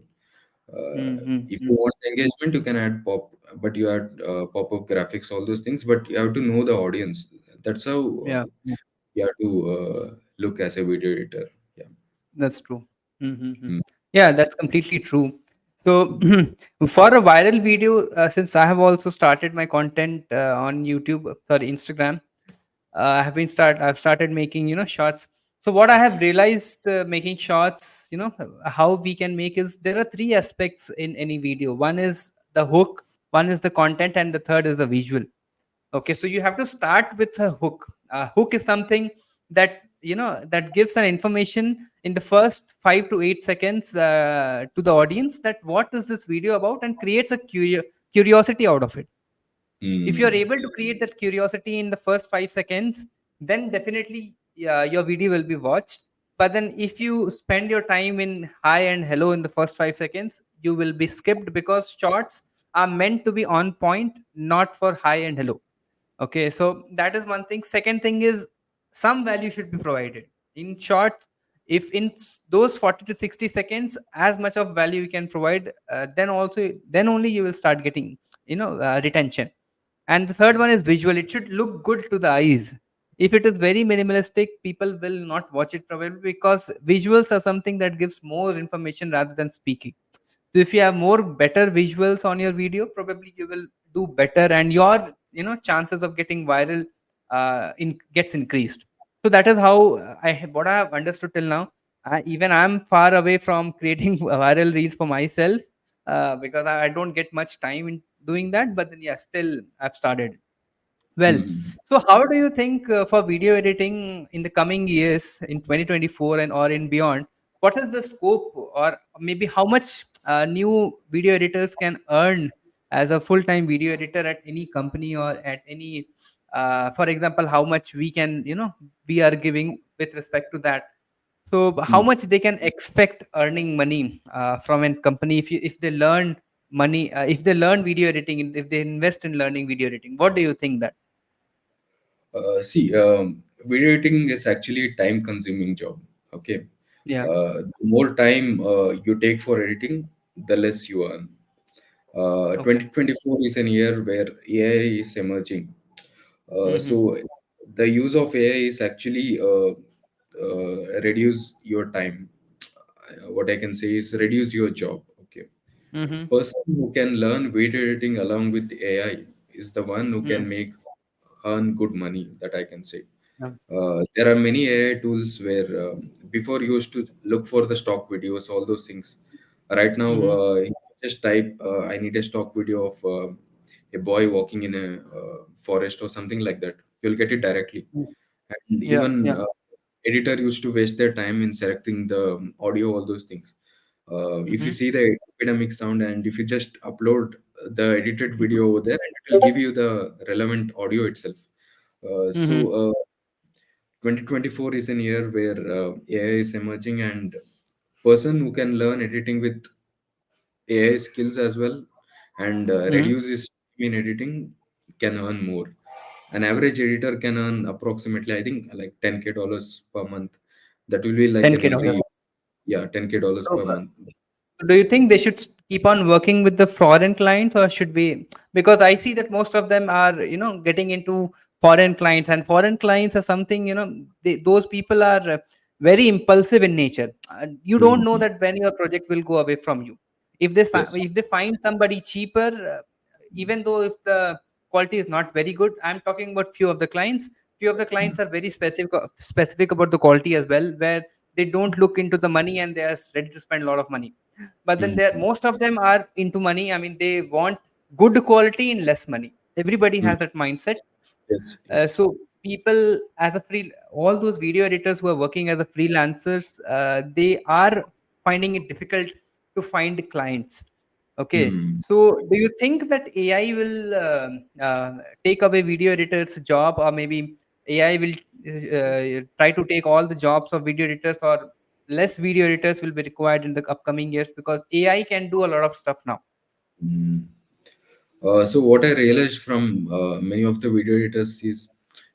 If Hmm. you want engagement, you can add pop, but you add pop-up graphics, all those things. But you have to know the audience. That's how Yeah. Yeah. you have to look as a video editor. Yeah. That's true. Mm-hmm. Mm, Yeah, that's completely true. So, mm, for a viral video, since I have also started my content on YouTube, sorry, Instagram, I've started making shorts. So what I have realized, making shorts, how we can make, is there are three aspects in any video. One is the hook, one is the content, and the third is the visual. Okay, so you have to start with a hook. A hook is something that that gives an information in the first 5 to 8 seconds to the audience, that what is this video about, and creates a curiosity out of it. If you're Mm. able to create that curiosity in the first 5 seconds, then definitely your video will be watched. But then if you spend your time in hi and hello in the first 5 seconds, you will be skipped, because shorts are meant to be on point, not for hi and hello. Okay, so that is one thing. Second thing is, some value should be provided in short. If in those 40 to 60 seconds, as much of value you can provide, then only you will start getting retention. And the third one is visual. It should look good to the eyes. If it is very minimalistic, people will not watch it probably, because visuals are something that gives more information rather than speaking. So if you have more better visuals on your video, probably you will do better, and your chances of getting viral in gets increased. So that is how what I have understood till now. Even I'm far away from creating viral reels for myself, because I don't get much time in doing that. But then, yeah, still I've started. Well, Mm. so how do you think, for video editing in the coming years, in 2024 and or in beyond, what is the scope, or maybe how much new video editors can earn as a full-time video editor at any company, or at any, for example, how much we are giving with respect to that. So how Mm. much they can expect earning money from a company, if they learn money, if they learn video editing, if they invest in learning video editing, what do you think that? See, video editing is actually a time-consuming job. Okay, Yeah. the more time you take for editing, the less you earn. Okay. 2024 is an year where AI is emerging. Mhm. So the use of AI is actually reduce your time. What I can say is reduce your job. Okay, Mhm. person who can learn video editing along with AI is the one who can Mm. make earn good money. That I can say. Yeah. There are many AI tools where before you used to look for the stock videos, all those things. Right now, Mhm. you just type, I need a stock video of a boy walking in a forest or something like that. You'll get it directly. Mm. And Yeah. even Yeah. editor used to waste their time in selecting the audio, all those things. If you Mhm. see the epidemic sound and if you just upload the edited video over there, and it will give you the relevant audio itself. Uh, so Mhm. uh, 2024 is an year where AI is emerging, and person who can learn editing with AI skills as well and Mhm. reduce his time in editing can earn more. An average editor can earn approximately, I think, like $10K per month. That will be like an 10K dollar. easy, yeah, $10K So, per month. do you think they should keep on working with the foreign clients, or should we? Because I see that most of them are, getting into foreign clients, and foreign clients are something, those people are very impulsive in nature. You don't know Mhm. that when your project will go away from you. Yes. If they find somebody cheaper, even though if the quality is not very good, I'm talking about few of the clients. Few of the Mm. clients are very specific about the quality as well, where they don't look into the money, and they are ready to spend a lot of money. But then there, Mhm. most of them are into money. I mean, they want good quality in less money. Everybody Mm. has that mindset. Yes. So people, as a free all those video editors who are working as a freelancers, they are finding it difficult to find clients. Okay, Mm. so do you think that AI will take away video editors job, or maybe AI will try to take all the jobs of video editors, or less video editors will be required in the upcoming years, because AI can do a lot of stuff now? Mm. So what I realized from many of the video editors is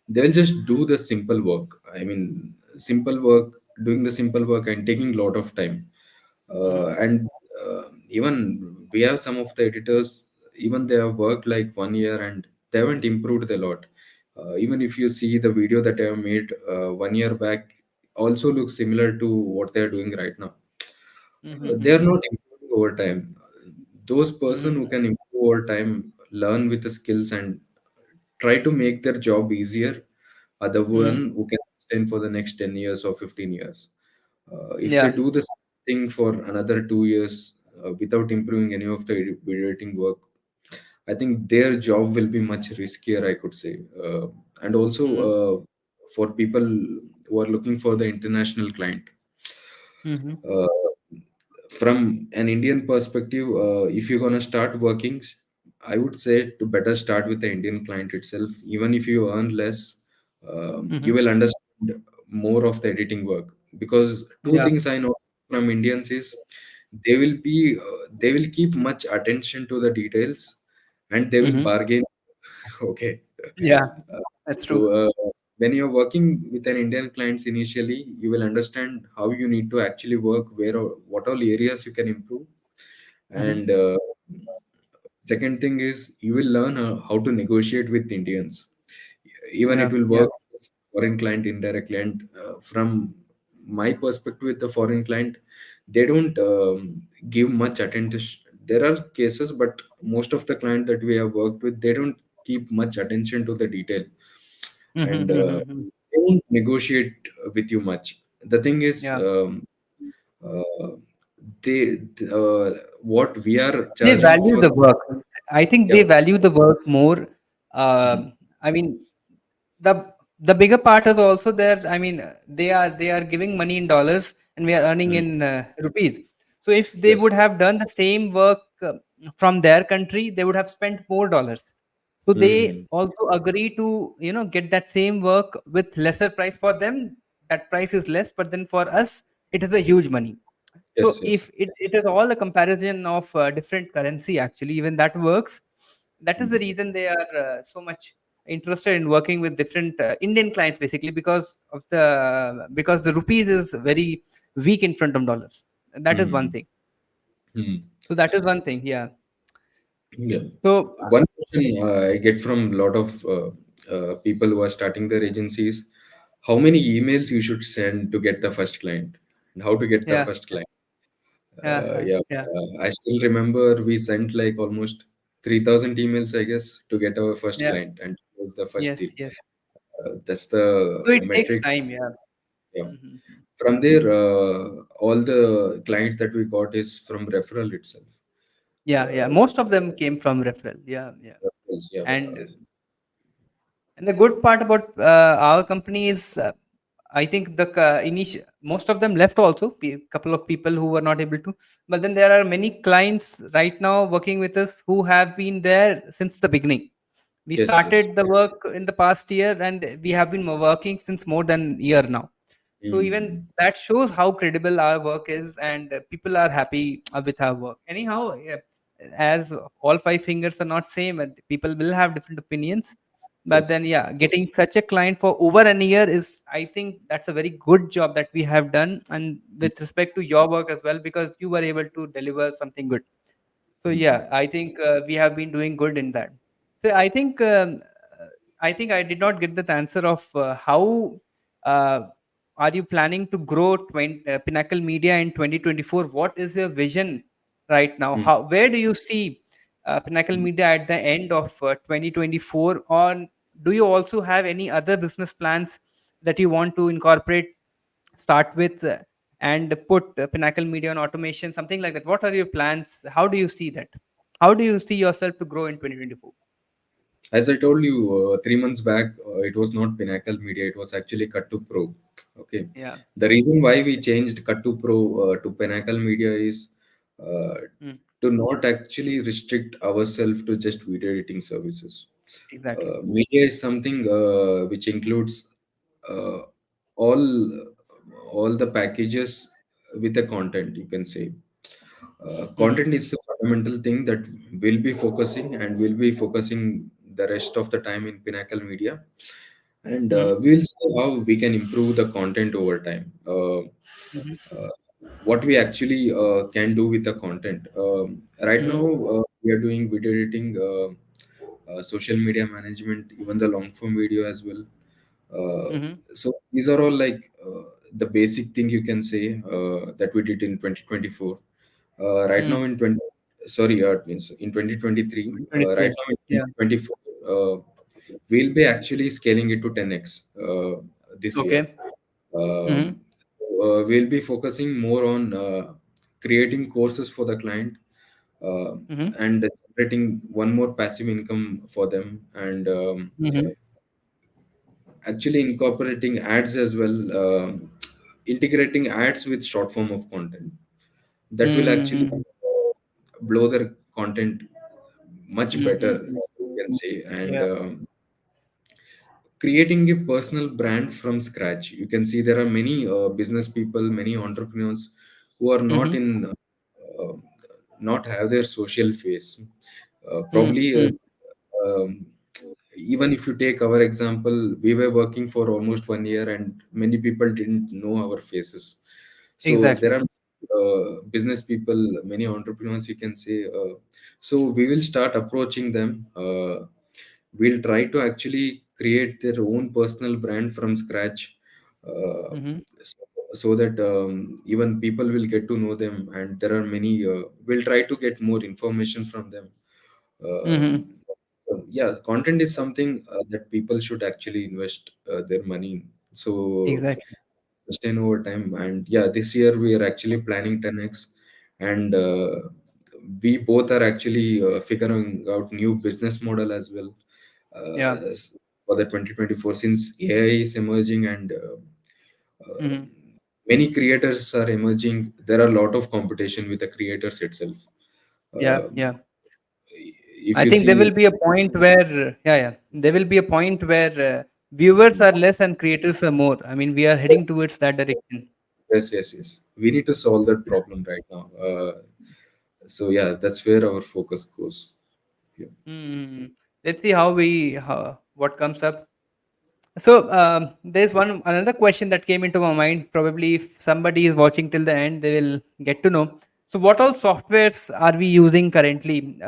they'll just do the simple work. I mean, simple work, doing the simple work and taking a lot of time. Hmm. And even we have some of the editors, even they have worked like 1 year and they haven't improved a lot. Even if you see the video that I have made 1 year back, also looks similar to what they are doing right now. They are Hmm. not improving over time. Those person Hmm. who can improve over time, learn with the skills and try to make their job easier, are the Hmm. one who can sustain for the next 10 years or 15 years. If they Yeah. do the same thing for another 2 years without improving any of the video editing work, I think their job will be much riskier, I could say. And also Hmm. for people, who are looking for the international client. Mm-hmm. Uh, from an Indian perspective, if you're gonna start working, I would say to better start with the Indian client itself. Even if you earn less, you Mm-hmm. will understand more of the editing work. Because two Yeah. things I know from Indians is they will keep much attention to the details, and they will Mm-hmm. bargain. Okay. Yeah, Uh, that's so true. when you're working with an Indian clients initially, you will understand how you need to actually work, what all areas you can improve, Mm-hmm. and second thing is you will learn how to negotiate with Indians. Even it Yeah. will Yeah. work for foreign client indirectly. And from my perspective with the foreign client, they don't give much attention. There are cases, but most of the client that we have worked with, they don't keep much attention to the detail, and Mm-hmm. Mm-hmm. they won't negotiate with you much. The thing is, Yeah. uh, they uh, what we are They charging value for. the work. I think they Yep. value the work more. Mhm. I mean, the the bigger part is also there. I mean, they are giving money in dollars, and we are earning Mm. in rupees. So if they Yes. would have done the same work from their country, they would have spent more dollars. So they Mm. also agree to get that same work with lesser price. For them that price is less, but then for us it is a huge money. So Yes. if Yes. it is all a comparison of different currency, actually, even that works. That is the Mm. reason they are so much interested in working with different Indian clients, basically because the rupees is very weak in front of dollars. That is one Mm. thing. Mm. So that is one thing. Yeah. Yeah. So One question I get from a lot of people who are starting their agencies: how many emails you should send to get the first client, and how to get the yeah, first client. yeah, Yeah, yeah. I still remember we sent like almost 3,000 emails, I guess, to get our first Yeah. client, and it was the first deal. Yes, yes. That's the So it takes metric. time. Yeah. Yeah. Mhm. From there, all the clients that we got is from referral itself. Yeah, yeah. Uh, Most of them came from referral. Yeah, yeah. referrals, yeah. And the good part about our company is, I think most of them left also. Couple of people who were not able to, but then there are many clients right now working with us who have been there since the beginning. We Yes, yes. started the work in the past year, and we have been working since more than year now. So even Mm. that shows how credible our work is, and people are happy with our work. Anyhow, yeah, as all five fingers are not same, and people will have different opinions. But Yes. then, yeah, getting such a client for over an year is, I think, that's a very good job that we have done, and with respect to your work as well, because you were able to deliver something good. So Mm. yeah, I think we have been doing good in that. So I think I did not get the answer of how uh, are you planning to grow Pinnacle Media in 2024? What is your vision right now? Mm. Where do you see Pinnacle Media at the end of 2024? Or do you also have any other business plans that you want to incorporate, start with, and put Pinnacle Media on automation, something like that? What are your plans? How do you see that? How do you see yourself to grow in 2024? As I told you 3 months back, it was not Pinnacle Media, it was actually Cut to Pro. Okay. Yeah. The reason why we changed Cut to Pro to Pinnacle Media is uh, Mm, to not actually restrict ourselves to just video editing services. exactly. Media is something which includes uh, all all the packages with the content, you can say. Hmm. Content is a fundamental thing that we'll be focusing, and we'll be focusing the rest of the time in Pinnacle Media, and Hmm. we'll see how we can improve the content over time. Hmm. Uh, what we actually can do with the content. Right now, Hmm. we are doing video editing, social media management, even the long form video as well. Uh, Hmm. so these are all like the basic thing you can say that we did in 2024. Right now Hmm. in 20, sorry, means in 2023, right 23. now in Yeah. 2024, we'll be actually scaling it to 10x this year. Okay. Hmm. Um, we'll be focusing more on creating courses for the client, uh, Hmm. and generating one more passive income for them, and Hmm. actually incorporating ads as well, integrating ads with short form of content that will actually Mm-hmm. blow their content much better, Mm-hmm. you can say. And Yeah. creating a personal brand from scratch, you can see there are many business people, many entrepreneurs who are not Mm-hmm. in not have their social face. Probably Mm-hmm. um, even if you take our example, we were working for almost 1 year and many people didn't know our faces. So there Exactly. are business people, many entrepreneurs, you can say. So we will start approaching them. We'll try to actually create their own personal brand from scratch, uh, Mm-hmm. so, so that even people will get to know them. And there are many, we'll try to get more information from them. Mm-hmm. So, yeah, content is something that people should actually invest their money in. So Exactly. sustain over time. And yeah, this year we are actually planning 10x, and we both are actually figuring out new business model as well, Yeah. for the 2024, since AI is emerging, and uh, Mm-hmm. many creators are emerging. There are a lot of competition with the creators itself. Yeah. Um, Yeah. if I you think there see, will be a point where, yeah, yeah, there will be a point where viewers are less and creators are more. I mean, we are heading yes, towards that direction. yes, yes, yes, we need to solve that problem right now. So yeah, that's where our focus goes. Yeah. Hmm. Let's see how what comes up. So there's one another question that came into my mind. Probably, if somebody is watching till the end, they will get to know. So, what all softwares are we using currently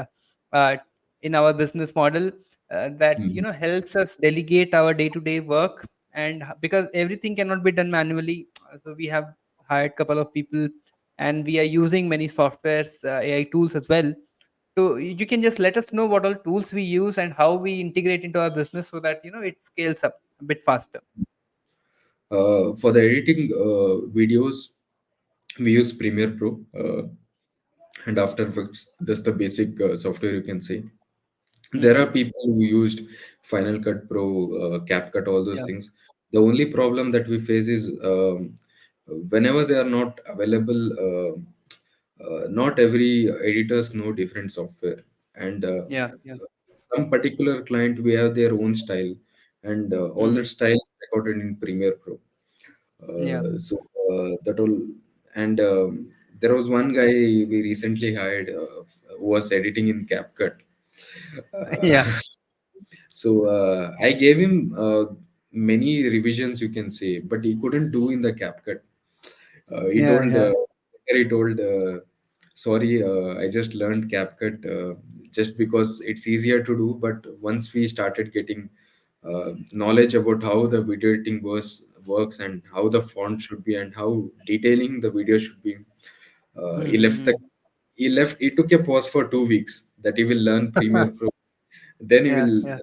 uh, in our business model that Mhm. helps us delegate our day-to-day work? And because everything cannot be done manually, so we have hired couple of people, and we are using many softwares, AI tools as well. So you can just let us know what all tools we use and how we integrate into our business so that it scales up a bit faster. For the editing videos, we use Premiere Pro and After Effects. That's the basic software, you can say. There are Hmm. people who used Final Cut Pro, CapCut, all those Yeah, things. The only problem that we face is whenever they are not available, not every editors know different software, and yeah, yeah. some particular client we have their own style, and all Hmm. that style is recorded in Premiere Pro. Yeah, That all, and there was one guy we recently hired who was editing in CapCut. yeah, Uh, so I gave him many revisions, you can say, but he couldn't do in the CapCut. He yeah, told, yeah. sorry, I just learned CapCut just because it's easier to do. But once we started getting knowledge about how the video editing works and how the font should be and how detailing the video should be, he left the Mm-hmm. he left. He took a pause for 2 weeks that he will learn Premiere Pro. Then Yeah, yeah.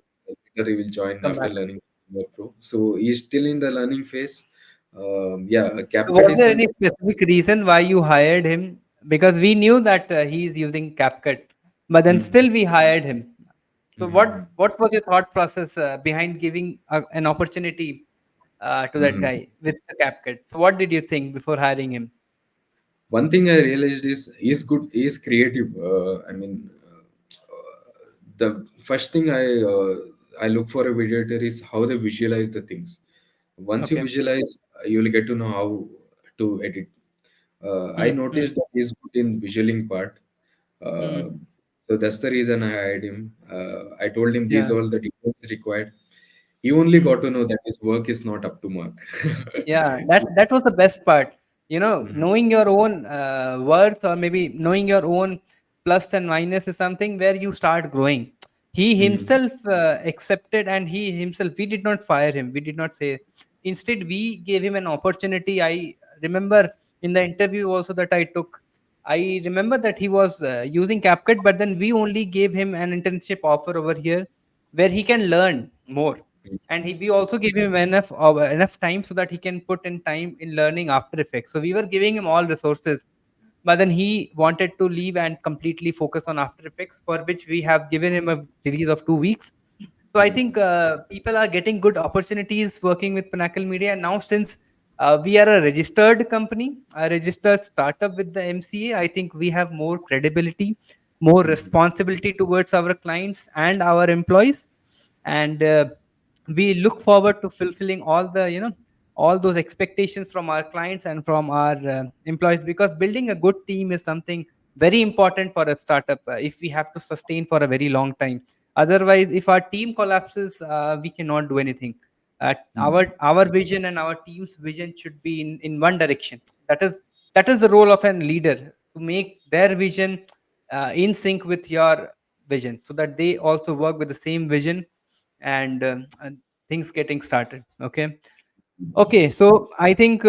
he will join Come after back. learning Premiere Pro. So he's still in the learning phase. Yeah, So, CapCut was is there any something. specific reason why you hired him? Because we knew that he is using CapCut, but then Hmm. still we hired him. So, Mhm. what was your thought process behind giving an opportunity to that Mhm. guy with the CapCut? So, what did you think before hiring him? One thing I realized is he's good. He's creative. I mean, the first thing I look for a video editor is how they visualize the things. Once you Okay. visualize, you will get to know how to edit. I Hmm. Hmm. noticed that he's good in visualing part. Hmm. Uh, so that's the reason I hired him. I told him these Yeah. all the details required. He only got Hmm. to know that his work is not up to mark. Yeah, that was the best part. Mhm. Knowing your own worth, or maybe knowing your own plus and minus, is something where you start growing. He Mhm. himself accepted, and he himself, we did not fire him. We did not say. Instead, we gave him an opportunity. I remember in the interview also that I took. I remember that he was using CapCut, but then we only gave him an internship offer over here, where he can learn more, and we also gave him enough time so that he can put in time in learning After Effects. So we were giving him all resources, but then he wanted to leave and completely focus on After Effects, for which we have given him a release of 2 weeks. So I think people are getting good opportunities working with Pinnacle Media now, since we are a registered company, a registered startup with the MCA. I think we have more credibility, more Mhm. responsibility towards our clients and our employees, and we look forward to fulfilling all the, all those expectations from our clients and from our employees, because building a good team is something very important for a startup, if we have to sustain for a very long time. Otherwise, if our team collapses, we cannot do anything. Mhm. Our vision and our team's vision should be in one direction. That is the role of a leader, to make their vision in sync with your vision, so that they also work with the same vision, and things getting started. Okay, so I think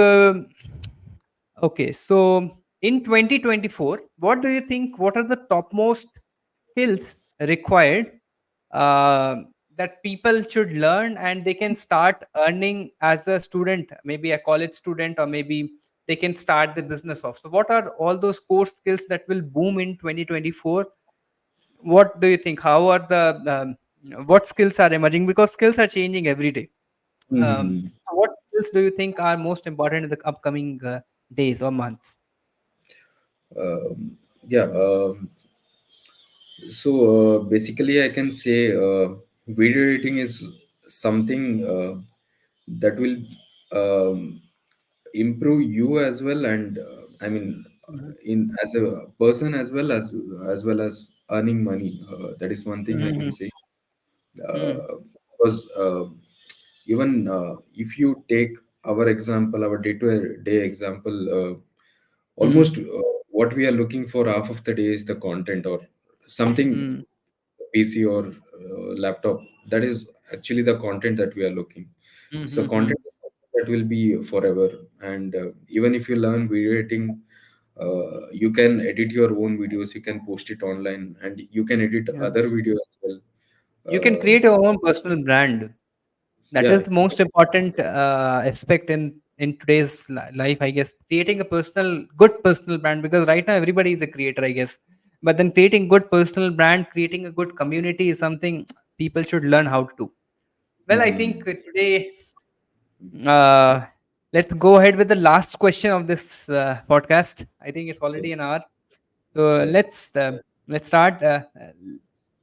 okay, so in 2024, what do you think, what are the topmost skills required, uh, that people should learn and they can start earning as a student, maybe a college student, or maybe they can start the business off? So what are all those core skills that will boom in 2024? What do you think? How are the what skills are emerging, because skills are changing every day? Mhm. So what skills do you think are most important in the upcoming days or months? Yeah. So basically, I can say video editing is something that will um, improve you as well, and I mean, Mhm. in as a person as well as earning money. That is one thing I can Mhm. say. Mhm. Because even if you take our example, our day-to-day example, almost Mhm. what we are looking for half of the day is the content or something, Mhm. PC or laptop. That is actually the content that we are looking. So content Mhm. is something that will be forever. And even if you learn video editing, you can edit your own videos, you can post it online, and you can edit Yeah. other videos as well. You can Uh, create your own personal brand. That yeah, is the most important aspect in today's life, I guess. Creating a good personal brand, because right now everybody is a creator, I guess. But then creating good personal brand, creating a good community is something people should learn how to do. Well, I think mhm. today, uh, let's go ahead with the last question of this podcast. I think it's already Yes. an hour, so Yeah. let's start.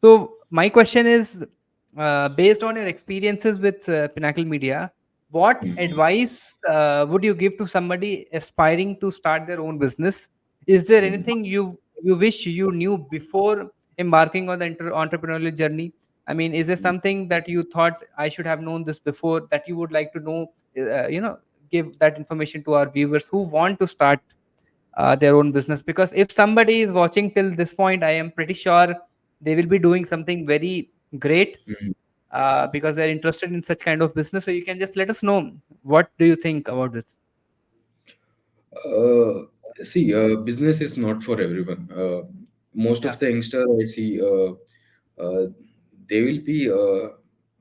So my question is, based on your experiences with Pinnacle Media, what Mhm. advice would you give to somebody aspiring to start their own business? Is there Mhm. anything you wish you knew before embarking on the entrepreneurial journey? I mean, is there something that you thought I should have known this before, that you would like to know? You know, give that information to our viewers who want to start their own business, because if somebody is watching till this point, I am pretty sure they will be doing something very great, Mhm. because they're interested in such kind of business. So you can just let us know, what do you think about this? Uh, See, business is not for everyone. Most Yeah. of the youngsters I see, they will be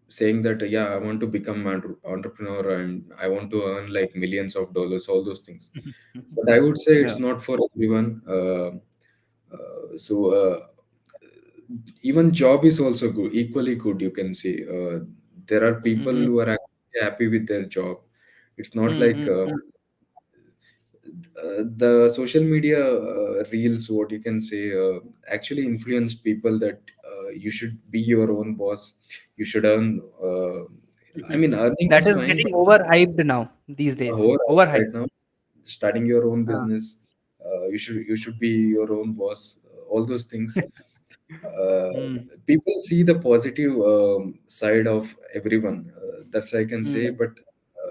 saying that, yeah, I want to become an entrepreneur and I want to earn like millions of dollars, all those things. But I would say Yeah. it's not for everyone. So even job is also good, equally good. You can say there are people Mhm. who are actually happy with their job. It's not like Mhm. the social media reels, what you can say, actually influence people that you should be your own boss. You should earn. I Mhm. mean, earning That is is fine, getting but overhyped now these days. whole Overhyped. right now, starting your own uh, business, you should be your own boss. All those things. Uh, mm, People see the positive side of everyone. That's I can say. mm, But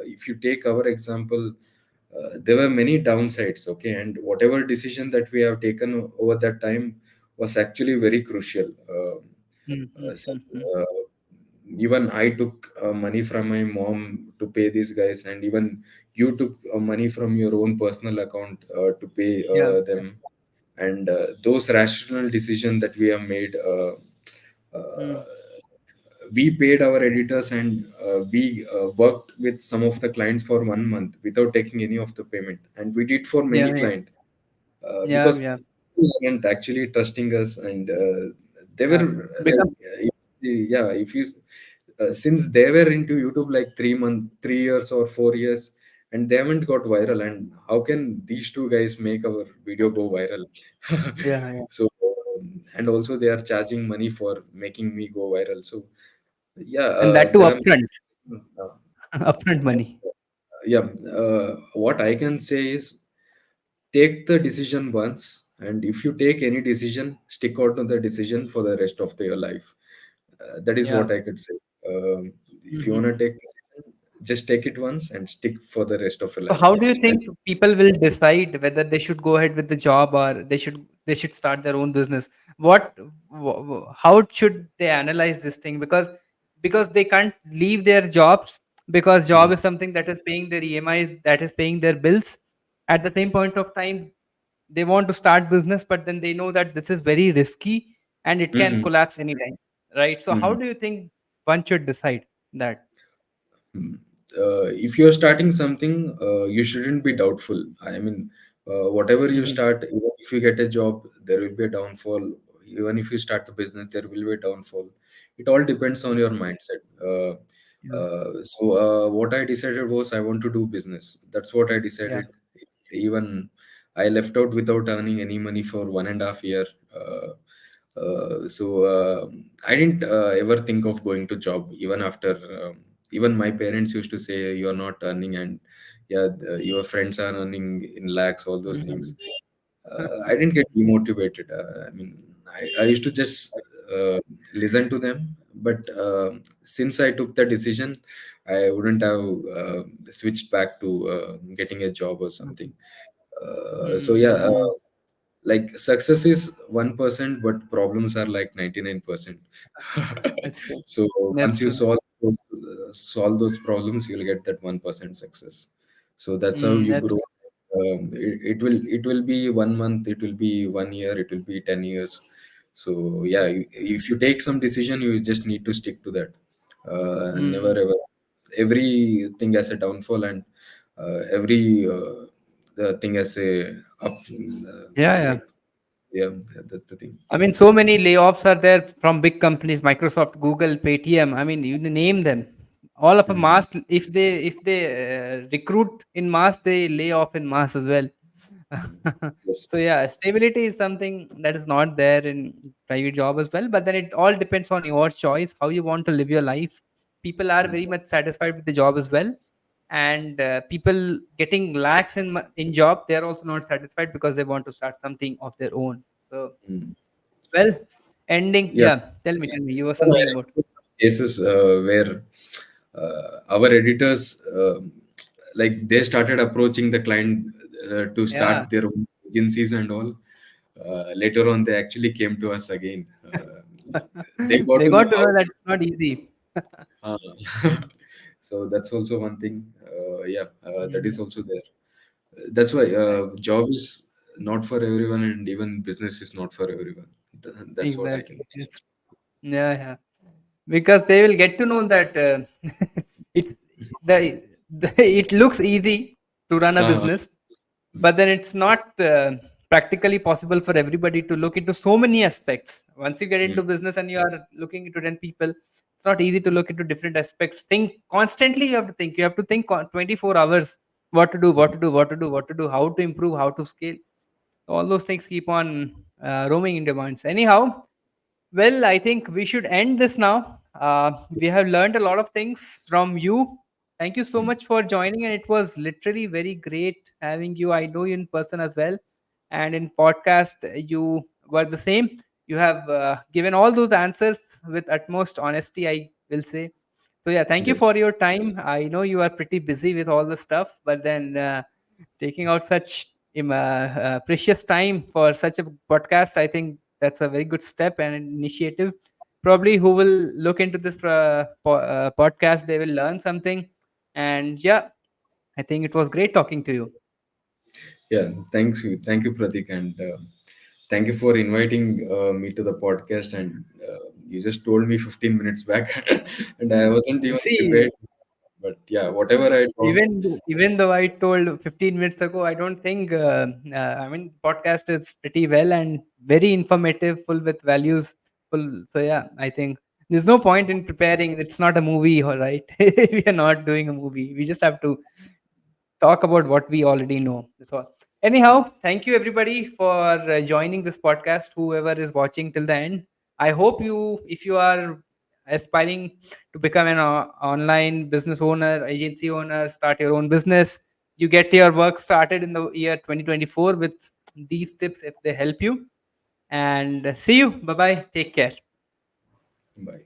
if you take our example, there were many downsides. Okay, and whatever decision that we have taken over that time was actually very crucial. mm, mm, Some, mm, mm. uh, Even I took money from my mom to pay these guys, and even you took money from your own personal account to pay Yeah. them. And those rational decisions that we have made, uh, Mm. we paid our editors, and we worked with some of the clients for 1 month without taking any of the payment, and we did for Yeah. many Yeah. clients Yeah. because Yeah. people weren't actually trusting us, and they Yeah. were like, Become. yeah, if you since they were into YouTube like 3 years or 4 years, and they haven't got viral. And how can these two guys make our video go viral? Yeah, yeah. So, and also they are charging money for making me go viral. So, yeah, And that too there are. upfront, Uh, upfront money. yeah, what I can say is take the decision once, and if you take any decision, stick out to the decision for the rest of your life. That is Yeah. what I could say. If you want to Mhm. take decision, just take it once and stick for the rest of your So life. how do you And think people will decide whether they should go ahead with the job or they should start their own business? How should they analyze this thing? Because they can't leave their jobs, because job mm, is something that is paying their EMIs, that is paying their bills. At the same point of time, they want to start business, but then they know that this is very risky and it can mm, collapse anytime, right? So how mm. do you think one should decide that? Hmm. If you're starting something, you shouldn't be doubtful. I mean, whatever you Mhm. start, even if you get a job, there will be a downfall. Even if you start the business, there will be a downfall. It all depends on Mhm. your mindset. Yeah. What I decided was I want to do business. That's what I Yeah. decided. Even I left out without earning any money for 1.5 year. I didn't ever think of going to job even after. Even my parents used to say you are not earning, and yeah, your friends are earning in lakhs, all those things. Mhm. I didn't get demotivated. I mean, I used to just uh, listen to them, but since I took the decision, I wouldn't have switched back to getting a job or something. So yeah, Mm, like success is 1%, but problems are like 99%. that's true. So once That's you true. solve those problems, you'll get that 1% success. So that's how you That's grow. true. It will be 1 month, it will be 1 year, it will be 10 years. So yeah, if you take some decision, you just need to stick to that. Never Mm, ever. Everything has a downfall, and every the thing has a up. yeah, yeah. Like yeah, that's the thing. I mean, so many layoffs are there from big companies, Microsoft, Google, Paytm. I mean, you name them. All of a Mm, mass. If they recruit in mass, they lay off in mass as well. mm. Yes. So yeah, stability is something that is not there in private job as well. But then it all depends on your choice, how you want to live your life. People are Mm, very much satisfied with the job as well, and people getting lakhs in job, they are also not satisfied because they want to start something of their own. So mm. well, ending. Yeah. Yeah, tell me. You were No, something about. cases where our editors like they started approaching the client to Yeah, start their own agencies and all. Later on, they actually came to us again. They got they to know got to how. know that it's not easy. Uh, so that's also one thing. Yeah, that is Mhm. also there. That's why job is not for everyone, and even business is not for everyone. That's what I can Exactly. It's yeah, yeah. Because they will get to know that it's the it looks easy to run a say. business, but then it's not practically possible for everybody to look into so many aspects. Once you get Mm, into business and you are looking into 10 people, it's not easy to look into different aspects. Think constantly. You have to think 24 hours, what to do, what mm, to do, what to do, what to do, how to improve, how to scale. All those things keep on roaming in your minds. Anyhow, well, I think we should end this now. We have learned a lot of things from you. Thank you so mm. much for joining, and it was literally very great having you. I know you in person as well, and in podcast you were the same. You have given all those answers with utmost honesty, I will say. So yeah, thank you Yes. for your time. I know you are pretty busy with all the stuff, but then taking out such precious time for such a podcast, I think that's a very good step and an initiative. Probably who will look into this podcast, they will learn something. And yeah, I think it was great talking to you. Yeah. Thank you, Pratik, and thank you for inviting me to the podcast. And you just told me 15 minutes back, and I wasn't even See, prepared. But yeah, whatever I talk. even though I told 15 minutes ago, I don't think. I mean, podcast is pretty well and very informative, full with values. Full. So yeah, I think There's no point in preparing. It's not a movie, all right? We are not doing a movie. We just have to talk about what we already know. That's all. Anyhow, thank you everybody for joining this podcast. Whoever is watching till the end, I hope you, if you are aspiring to become an online business owner, agency owner, start your own business, you get your work started in the year 2024 with these tips if they help you. And see you. Bye bye. Take care. Bye.